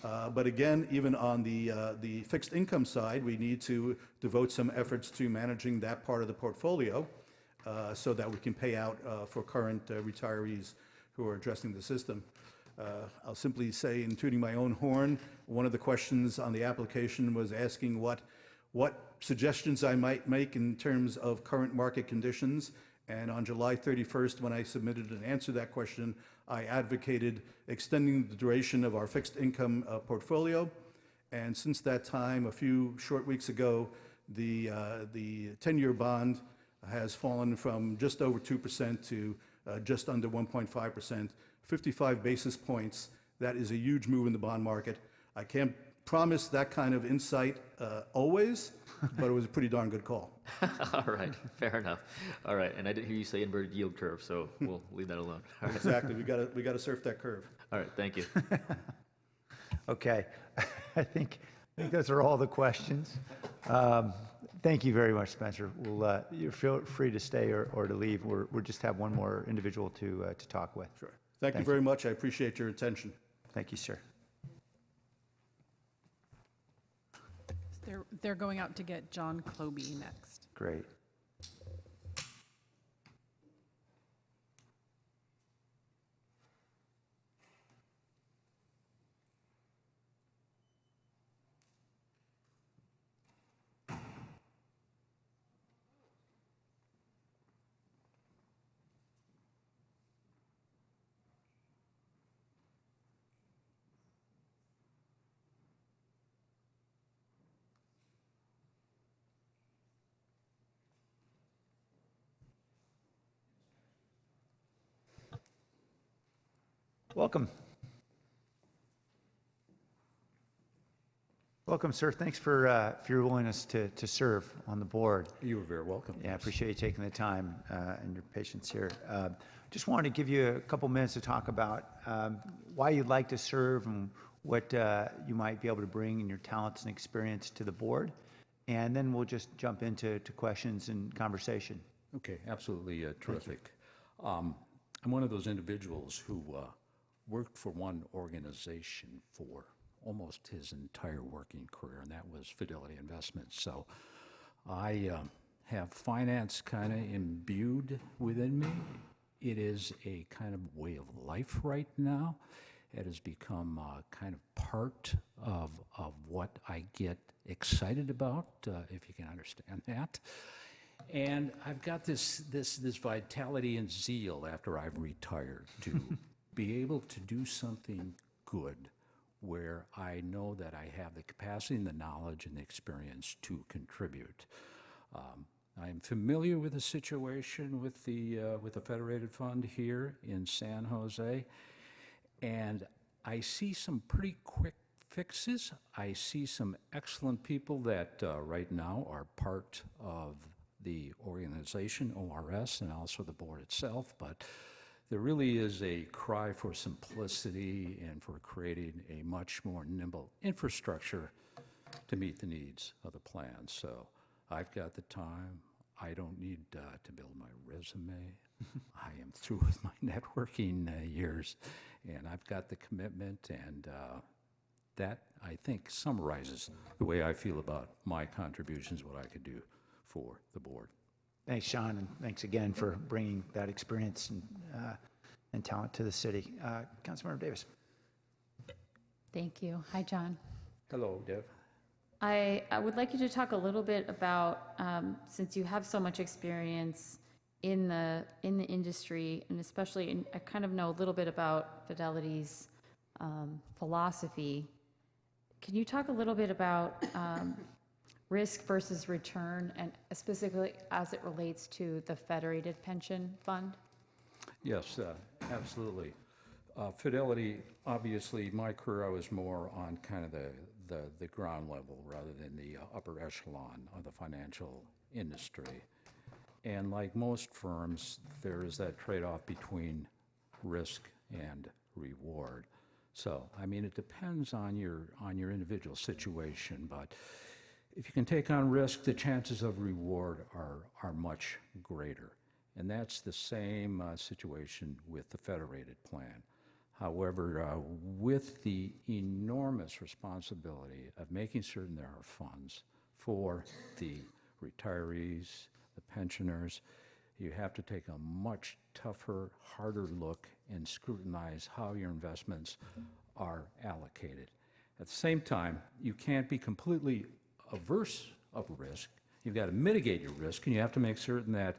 But again, even on the fixed income side, we need to devote some efforts to managing that part of the portfolio so that we can pay out for current retirees who are addressing the system. I'll simply say, in tooting my own horn, one of the questions on the application was asking what suggestions I might make in terms of current market conditions. And on July 31st, when I submitted an answer to that question, I advocated extending the duration of our fixed income portfolio. And since that time, a few short weeks ago, the 10-year bond has fallen from just over 2% to just under 1.5%, 55 basis points. That is a huge move in the bond market. I can't promise that kind of insight always, but it was a pretty darn good call. All right, fair enough. All right, and I didn't hear you say inverted yield curve, so we'll leave that alone. All right. Exactly, we got to surf that curve. All right, thank you. Okay, I think those are all the questions. Thank you very much, Spencer. You feel free to stay or to leave. We'll just have one more individual to talk with. Sure. Thank you very much. I appreciate your attention. Thank you, sir. They're going out to get John Clobey next. Great. Welcome. Welcome, sir. Thanks for your willingness to serve on the board. You are very welcome. Yeah, I appreciate you taking the time and your patience here. Just wanted to give you a couple minutes to talk about why you'd like to serve and what you might be able to bring in your talents and experience to the board. And then we'll just jump into questions and conversation. Okay, absolutely terrific. I'm one of those individuals who worked for one organization for almost his entire working career, and that was Fidelity Investments. So I have finance kind of imbued within me. It is a kind of way of life right now. It has become kind of part of what I get excited about, if you can understand that. And I've got this vitality and zeal after I've retired to be able to do something good where I know that I have the capacity and the knowledge and the experience to contribute. I'm familiar with the situation with the Federated Fund here in San Jose, and I see some pretty quick fixes. I see some excellent people that right now are part of the organization, ORS, and also the board itself, but there really is a cry for simplicity and for creating a much more nimble infrastructure to meet the needs of the plan. So I've got the time. I don't need to build my resume. I am through with my networking years, and I've got the commitment, and that, I think, summarizes the way I feel about my contributions, what I could do for the board. Thanks, Sean, and thanks again for bringing that experience and talent to the city. Councilmember Davis. Thank you. Hi, John. Hello, Dev. I would like you to talk a little bit about, since you have so much experience in the industry, and especially, I kind of know a little bit about Fidelity's philosophy. Can you talk a little bit about risk versus return, and specifically as it relates to the Federated Pension Fund? Yes, absolutely. Fidelity, obviously, my career, I was more on kind of the ground level rather than the upper echelon of the financial industry. And like most firms, there is that trade-off between risk and reward. So, I mean, it depends on your individual situation, but if you can take on risk, the chances of reward are much greater. And that's the same situation with the Federated Plan. However, with the enormous responsibility of making certain there are funds for the retirees, the pensioners, you have to take a much tougher, harder look and scrutinize how your investments are allocated. At the same time, you can't be completely averse of risk. You've got to mitigate your risk, and you have to make certain that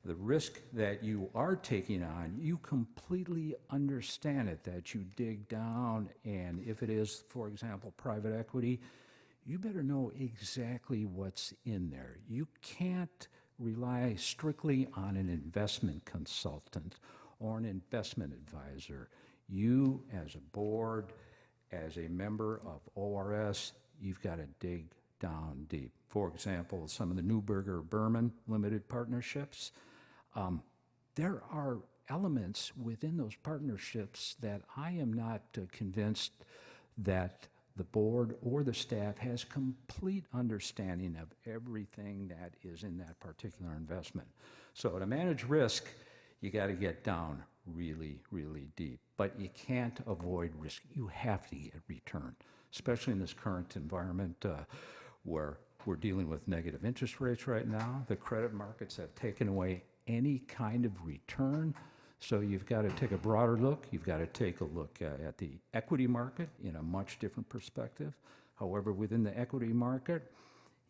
the risk that you are taking on, you completely understand it, that you dig down, and if it is, for example, private equity, you better know exactly what's in there. You can't rely strictly on an investment consultant or an investment advisor. You, as a board, as a member of ORS, you've got to dig down deep. For example, some of the Neuberger Berman limited partnerships, there are elements within those partnerships that I am not convinced that the board or the staff has complete understanding of everything that is in that particular investment. So to manage risk, you got to get down really, really deep. But you can't avoid risk. You have to get return, especially in this current environment where we're dealing with negative interest rates right now. The credit markets have taken away any kind of return. So you've got to take a broader look. You've got to take a look at the equity market in a much different perspective. However, within the equity market,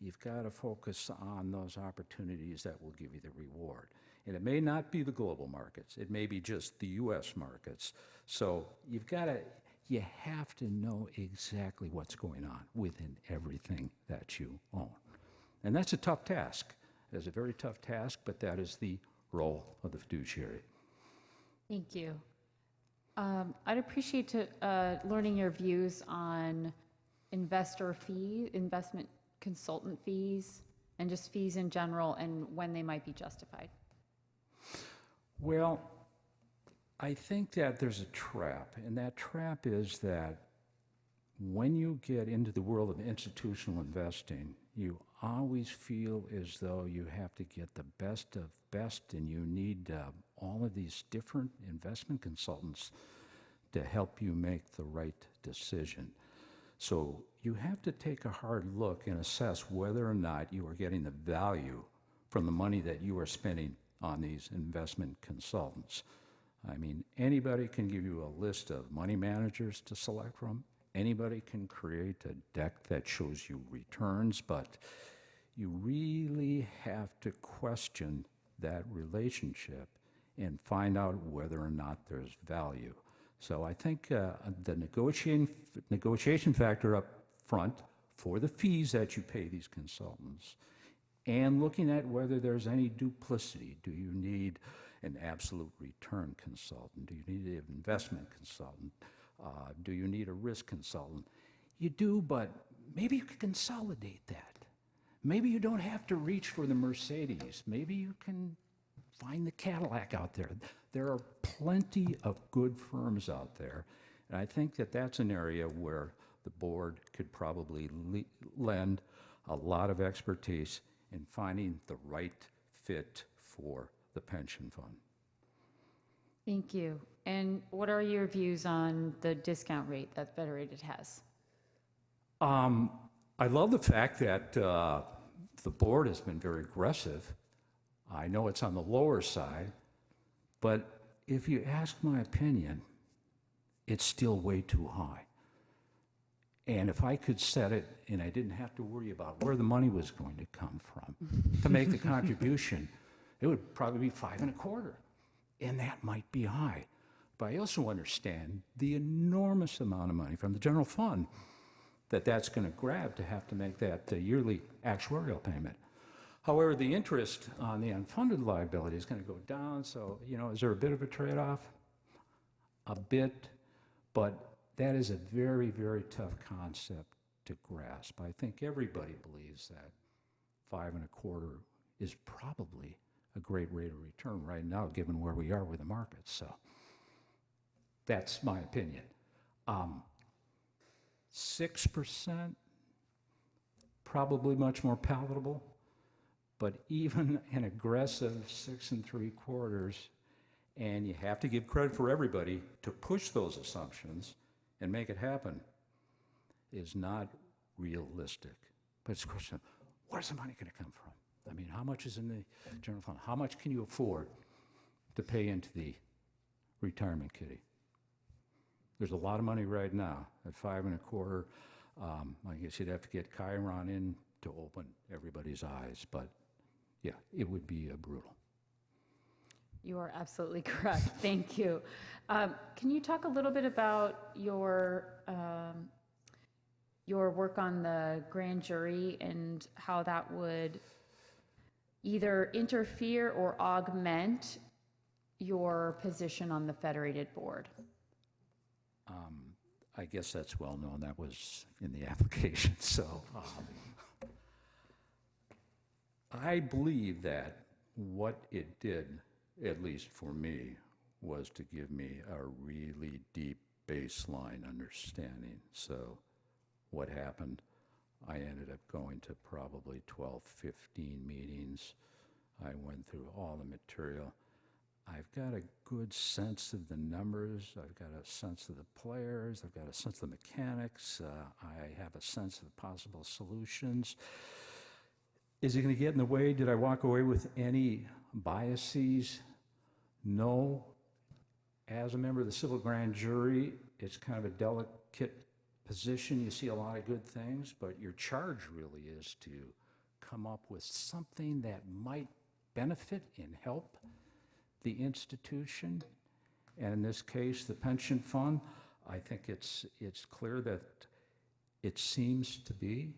you've got to focus on those opportunities that will give you the reward. And it may not be the global markets. It may be just the U.S. markets. So you have to know exactly what's going on within everything that you own. And that's a tough task. It is a very tough task, but that is the role of the fiduciary. Thank you. I'd appreciate learning your views on investment consultant fees, and just fees in general, and when they might be justified. Well, I think that there's a trap, and that trap is that when you get into the world of institutional investing, you always feel as though you have to get the best of best, and you need all of these different investment consultants to help you make the right decision. So you have to take a hard look and assess whether or not you are getting the value from the money that you are spending on these investment consultants. I mean, anybody can give you a list of money managers to select from. Anybody can create a deck that shows you returns, but you really have to question that relationship and find out whether or not there's value. So I think the negotiation factor up front for the fees that you pay these consultants, and looking at whether there's any duplicity. Do you need an absolute return consultant? Do you need an investment consultant? Do you need a risk consultant? You do, but maybe you could consolidate that. Maybe you don't have to reach for the Mercedes. Maybe you can find the Cadillac out there. There are plenty of good firms out there. And I think that that's an area where the board could probably lend a lot of expertise in finding the right fit for the pension fund. Thank you. And what are your views on the discount rate that Federated has? I love the fact that the board has been very aggressive. I know it's on the lower side, but if you ask my opinion, it's still way too high. And if I could set it and I didn't have to worry about where the money was going to come from to make the contribution, it would probably be 5.25. And that might be high. But I also understand the enormous amount of money from the general fund that's going to grab to have to make that yearly actuarial payment. However, the interest on the unfunded liability is going to go down. So, is there a bit of a trade-off? A bit, but that is a very, very tough concept to grasp. I think everybody believes that 5.25 is probably a great rate of return right now, given where we are with the markets. So that's my opinion. 6%, probably much more palatable, but even an aggressive 6.75, and you have to give credit for everybody to push those assumptions and make it happen, is not realistic. But it's a question of, where's the money going to come from? I mean, how much is in the general fund? How much can you afford to pay into the retirement kitty? There's a lot of money right now at 5.25. I guess you'd have to get Chiron in to open everybody's eyes, but yeah, it would be brutal. You are absolutely correct. Thank you. Can you talk a little bit about your work on the grand jury and how that would either interfere or augment your position on the Federated board? I guess that's well known. That was in the application. So I believe that what it did, at least for me, was to give me a really deep baseline understanding. So what happened? I ended up going to probably 12, 15 meetings. I went through all the material. I've got a good sense of the numbers. I've got a sense of the players. I've got a sense of the mechanics. I have a sense of the possible solutions. Is it going to get in the way? Did I walk away with any biases? No. As a member of the civil grand jury, it's kind of a delicate position. You see a lot of good things, but your charge really is to come up with something that might benefit and help the institution, and in this case, the pension fund. I think it's clear that it seems to be,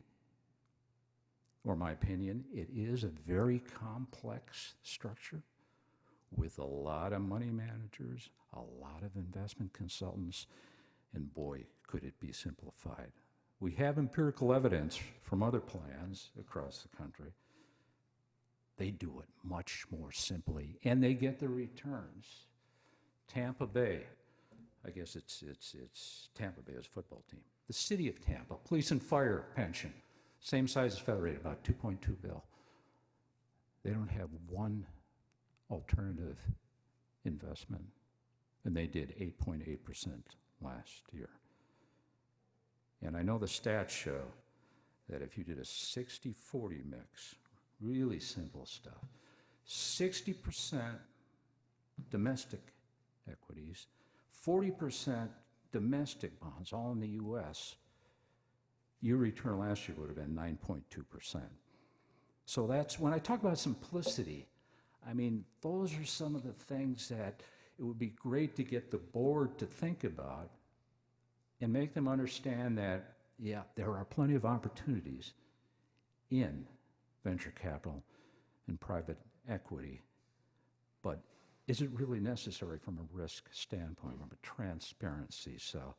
or my opinion, it is a very complex structure with a lot of money managers, a lot of investment consultants, and boy, could it be simplified. We have empirical evidence from other plans across the country. They do it much more simply, and they get the returns. Tampa Bay, I guess it's Tampa Bay as a football team. The city of Tampa, police and fire pension, same size as Federated, about $2.2 billion. They don't have one alternative investment, and they did 8.8% last year. And I know the stats show that if you did a 60-40 mix, really simple stuff, 60% domestic equities, 40% domestic bonds, all in the U.S., your return last year would have been 9.2%. So that's, when I talk about simplicity, I mean, those are some of the things that it would be great to get the board to think about and make them understand that, yeah, there are plenty of opportunities in venture capital and private equity, but is it really necessary from a risk standpoint, from a transparency? So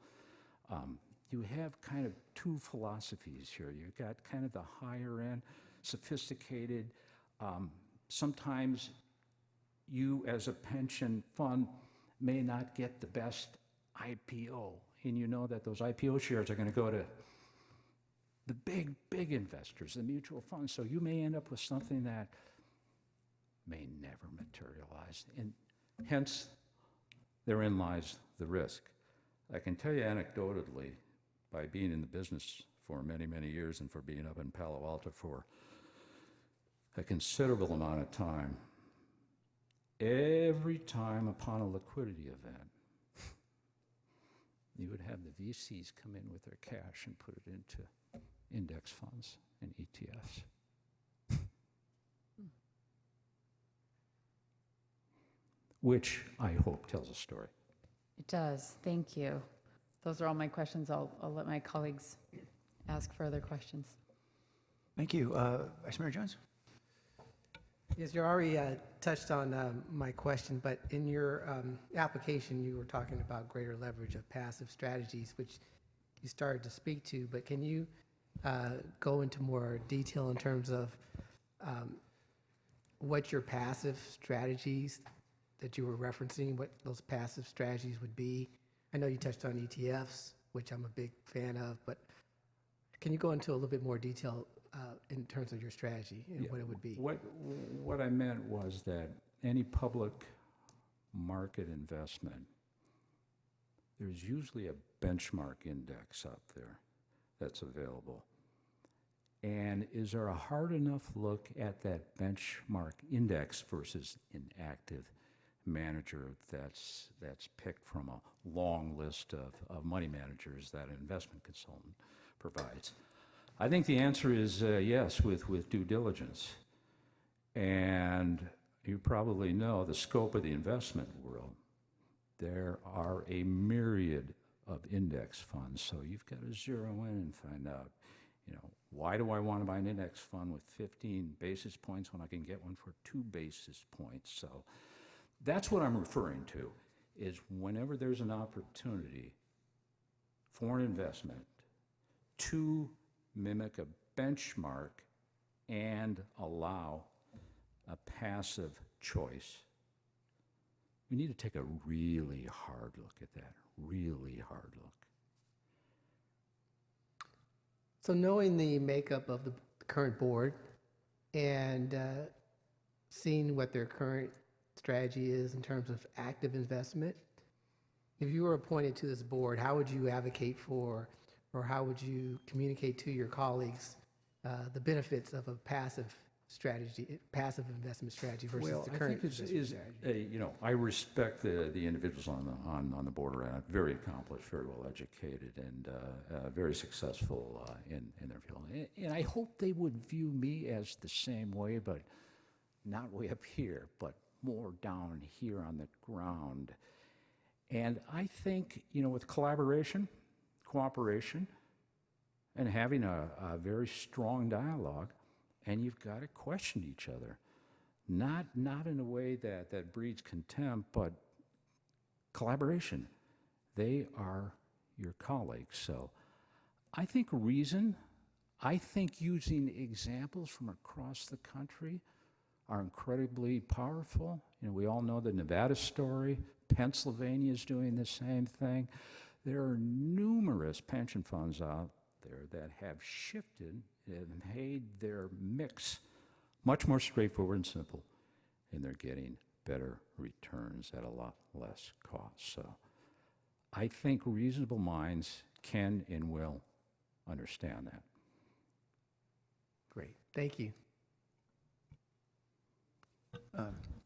you have kind of two philosophies here. You've got kind of the higher end, sophisticated. Sometimes you as a pension fund may not get the best IPO, and you know that those IPO shares are going to go to the big investors, the mutual funds. So you may end up with something that may never materialize, and hence therein lies the risk. I can tell you anecdotally, by being in the business for many, many years and for being up in Palo Alto for a considerable amount of time, every time upon a liquidity event, you would have the VCs come in with their cash and put it into index funds and ETFs. Which I hope tells a story. It does. Thank you. Those are all my questions. I'll let my colleagues ask further questions. Thank you. Vice Mayor Jones? Yes, you already touched on my question, but in your application, you were talking about greater leverage of passive strategies, which you started to speak to, but can you go into more detail in terms of what your passive strategies that you were referencing, what those passive strategies would be? I know you touched on ETFs, which I'm a big fan of, but can you go into a little bit more detail in terms of your strategy and what it would be? What I meant was that any public market investment, there's usually a benchmark index out there that's available. And is there a hard enough look at that benchmark index versus an active manager that's picked from a long list of money managers that an investment consultant provides? I think the answer is yes, with due diligence. And you probably know the scope of the investment world. There are a myriad of index funds, so you've got to zero in and find out, why do I want to buy an index fund with 15 basis points when I can get one for 2 basis points? So that's what I'm referring to, is whenever there's an opportunity for an investment to mimic a benchmark and allow a passive choice, we need to take a really hard look at that, really hard look. So knowing the makeup of the current board and seeing what their current strategy is in terms of active investment, if you were appointed to this board, how would you advocate for, or how would you communicate to your colleagues the benefits of a passive strategy, passive investment strategy versus the current investment strategy? I respect the individuals on the board around, very accomplished, very well educated, and very successful in their field. And I hope they would view me as the same way, but not way up here, but more down here on the ground. And I think, with collaboration, cooperation, and having a very strong dialogue, and you've got to question each other, not in a way that breeds contempt, but collaboration. They are your colleagues. So I think using examples from across the country are incredibly powerful. We all know the Nevada story. Pennsylvania is doing the same thing. There are numerous pension funds out there that have shifted and made their mix much more straightforward and simple, and they're getting better returns at a lot less cost. So I think reasonable minds can and will understand that. Great. Thank you.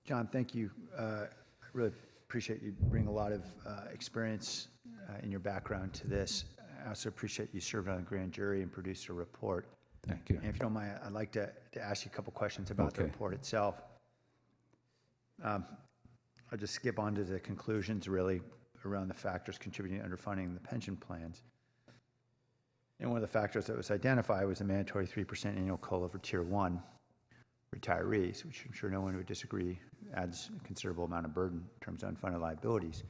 John, thank you. I really appreciate you bringing a lot of experience in your background to this. I also appreciate you served on the grand jury and produced a report. Thank you. And if you don't mind, I'd like to ask you a couple questions about the report itself. I'll just skip on to the conclusions, really, around the factors contributing to underfunding the pension plans. And one of the factors that was identified was the mandatory 3% annual COLA for Tier 1. retirees, which I'm sure no one would disagree adds a considerable amount of burden in terms of unfunded liabilities.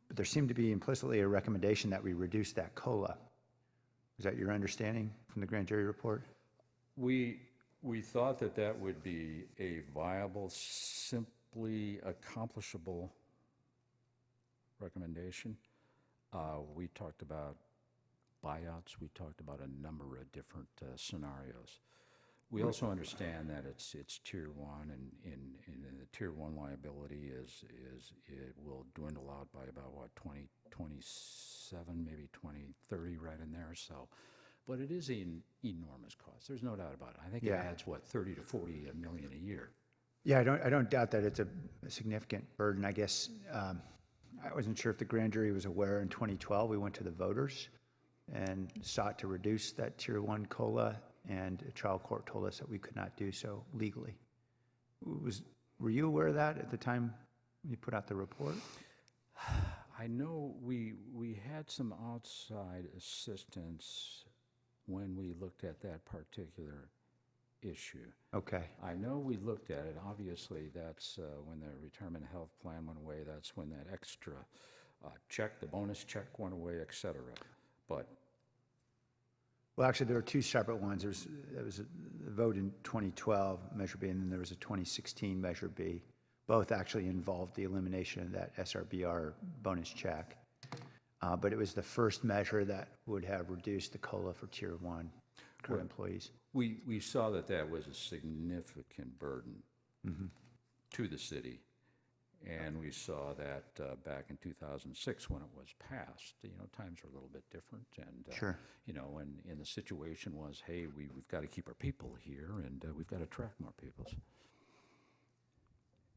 But there seemed to be implicitly a recommendation that we reduce that COLA. Is that your understanding from the grand jury report? We thought that that would be a viable, simply accomplishable recommendation. We talked about buyouts. We talked about a number of different scenarios. We also understand that it's tier one, and in the tier one liability it will dwindle out by about what 2027, maybe 2030, right in there. So, but it is an enormous cost. There's no doubt about it. I think it adds what 30 to 40 million a year. Yeah, I don't doubt that it's a significant burden. I guess I wasn't sure if the grand jury was aware in 2012 we went to the voters and sought to reduce that tier one COLA, and a trial court told us that we could not do so legally. Were you aware of that at the time you put out the report? I know we had some outside assistance when we looked at that particular issue. Okay. I know we looked at it. Obviously, that's when the retirement health plan went away. That's when that extra check, the bonus check went away, et cetera. But Well, actually, there were two separate ones. There was a vote in 2012, Measure B, and then there was a 2016 Measure B. Both actually involved the elimination of that SRBR bonus check. But it was the first measure that would have reduced the COLA for Tier 1 current employees. we saw that that was a significant burden to the city. And we saw that back in 2006 when it was passed. You know, times are a little bit different. And, Sure. you know, and the situation was, hey, we've got to keep our people here, and we've got to attract more people.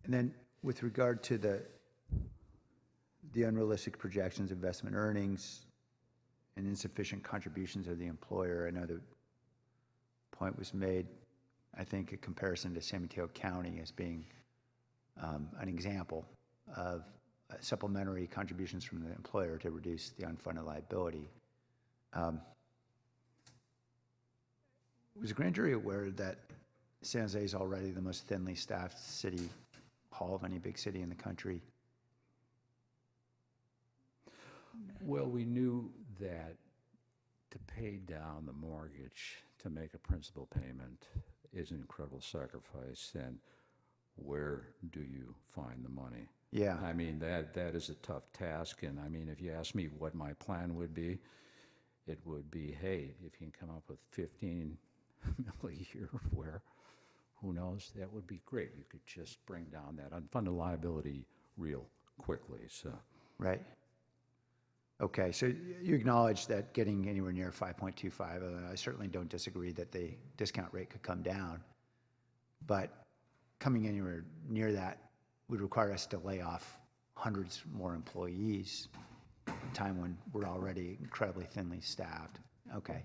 And then with regard to the unrealistic projections, investment earnings, and insufficient contributions of the employer, I know the point was made, I think, a comparison to San Mateo County as being an example of supplementary contributions from the employer to reduce the unfunded liability. Was the grand jury aware that San Jose is already the most thinly staffed city hall of any big city in the country? Well, we knew that to pay down the mortgage, to make a principal payment, is an incredible sacrifice. And where do you find the money? Yeah. I mean, that is a tough task. And I mean, if you ask me what my plan would be, it would be, hey, if you can come up with 15 million a year, where, who knows, that would be great. You could just bring down that unfunded liability real quickly. So. Right. Okay, so you acknowledge that getting anywhere near 5.25, I certainly don't disagree that the discount rate could come down, but coming anywhere near that would require us to lay off hundreds more employees at a time when we're already incredibly thinly staffed. Okay.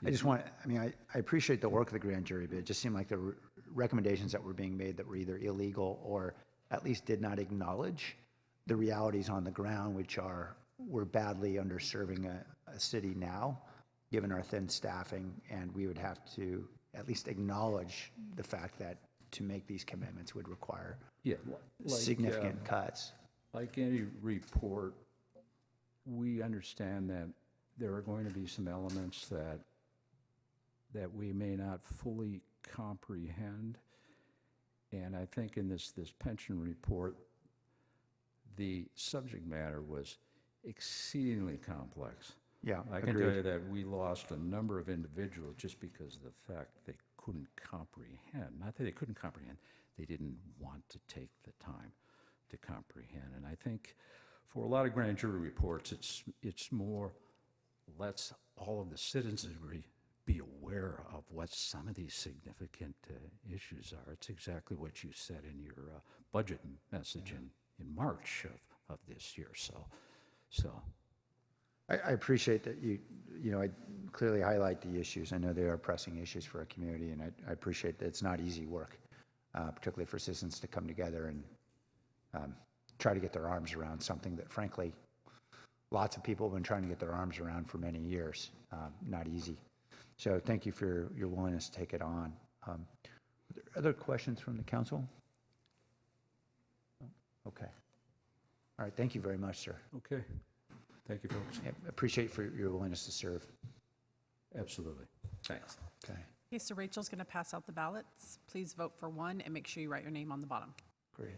I just want, I mean, I appreciate the work of the grand jury, but it just seemed like the recommendations that were being made that were either illegal or at least did not acknowledge the realities on the ground, which are we're badly underserving a city now, given our thin staffing, and we would have to at least acknowledge the fact that to make these commitments would require significant cuts. Like any report, we understand that there are going to be some elements that we may not fully comprehend. And I think in this pension report, the subject matter was exceedingly complex. Yeah, I can agreed. tell you that we lost a number of individuals just because of the fact they couldn't comprehend. Not that they couldn't comprehend, they didn't want to take the time to comprehend. And I think for a lot of grand jury reports, it's more, let's all of the citizenry be aware of what some of these significant issues are. It's exactly what you said in your budget message in March of this year. So I appreciate that you know, I clearly highlight the issues. I know they are pressing issues for our community, and I appreciate that it's not easy work, particularly for citizens to come together and try to get their arms around something that, frankly, lots of people have been trying to get their arms around for many years. Not easy. So thank you for your willingness to take it on. Other questions from the council? Okay. All right, thank you very much, sir. Okay. Thank you, folks. Yeah, appreciate for your willingness to serve. Absolutely. Thanks. Okay, Okay, so Rachel's going to pass out the ballots. Please vote for one and make sure you write your name on the bottom. great.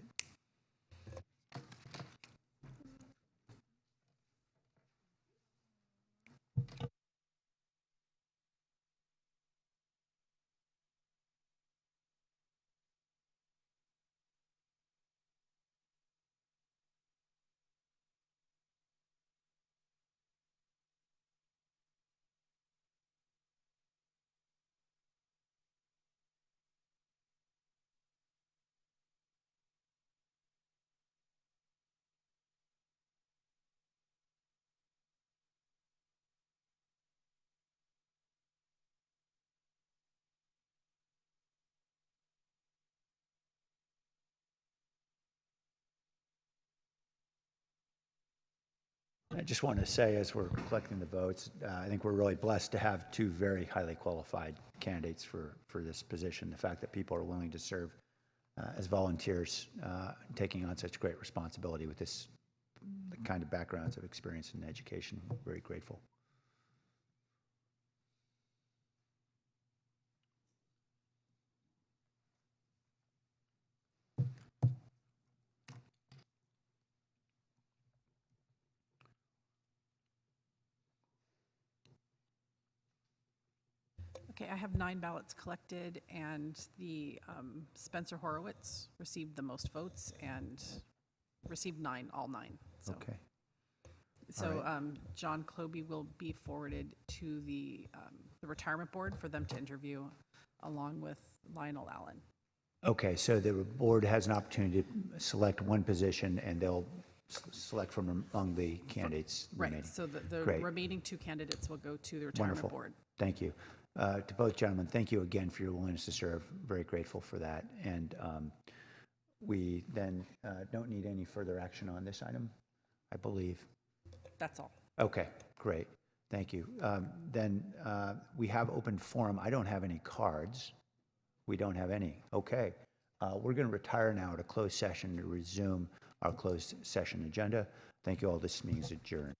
I just want to say, as we're collecting the votes, I think we're really blessed to have two very highly qualified candidates for this position. The fact that people are willing to serve as volunteers, taking on such great responsibility with this the kind of backgrounds of experience in education, we're very grateful. Okay, I have 9 ballots collected, and the Spencer Horowitz received the most votes and received 9, all 9. So. Okay. So All John Cloby will be forwarded to the retirement board for them to interview, along with Lionel Allen. Okay, so the board has an opportunity to select one position, and they'll select from among the candidates remaining. Right, so the Great. remaining 2 candidates will go to the retirement Wonderful. board. Thank you. To both gentlemen, thank you again for your willingness to serve. Very grateful for that. And we then don't need any further action on this item, I believe. That's all. Okay, great. Thank you. Then we have open forum. I don't have any cards. We don't have any. Okay. We're going to retire now to closed session to resume our closed session agenda. Thank you all. This meeting is adjourned.